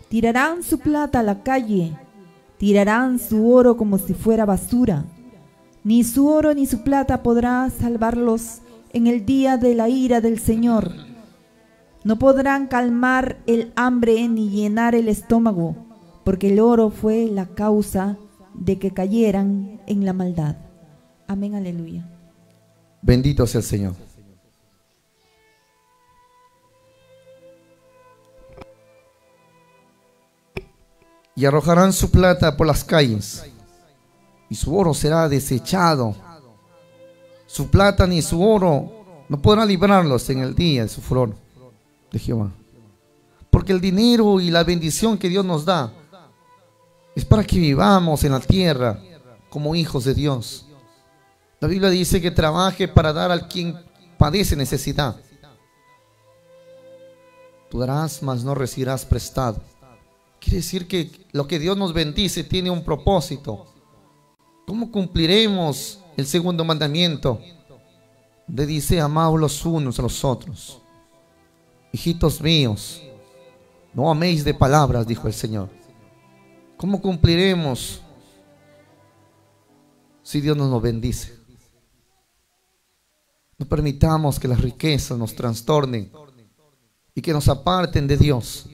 Speaker 2: Tirarán su plata a la calle, tirarán su oro como si fuera basura. Ni su oro ni su plata podrá salvarlos en el día de la ira del Señor. No podrán calmar el hambre ni llenar el estómago, porque el oro fue la causa de que cayeran en la maldad. Amén, aleluya.
Speaker 1: Bendito sea el Señor. Y arrojarán su plata por las calles, y su oro será desechado. Su plata ni su oro no podrán librarlos en el día de su furor de Jehová. Porque el dinero y la bendición que Dios nos da es para que vivamos en la tierra como hijos de Dios. La Biblia dice que trabaje para dar al quien padece necesidad. Tú darás, mas no recibirás prestado. Quiere decir que lo que Dios nos bendice tiene un propósito. ¿Cómo cumpliremos el segundo mandamiento? Donde dice: amaos los unos a los otros. Hijitos míos, no améis de palabras, dijo el Señor. ¿Cómo cumpliremos si Dios nos bendice? No permitamos que las riquezas nos trastornen y que nos aparten de Dios.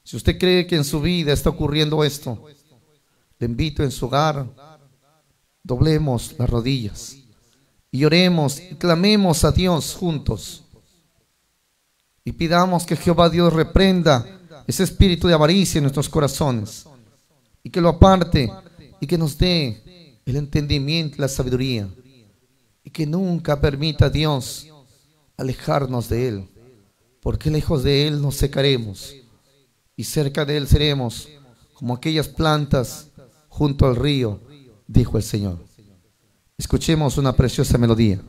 Speaker 1: Si usted cree que en su vida está ocurriendo esto, le invito en su hogar, doblemos las rodillas y oremos y clamemos a Dios juntos y pidamos que Jehová Dios reprenda ese espíritu de avaricia en nuestros corazones y que lo aparte y que nos dé el entendimiento y la sabiduría, y que nunca permita a Dios alejarnos de Él, porque lejos de Él nos secaremos y cerca de Él seremos como aquellas plantas junto al río, dijo el Señor. Escuchemos una preciosa melodía.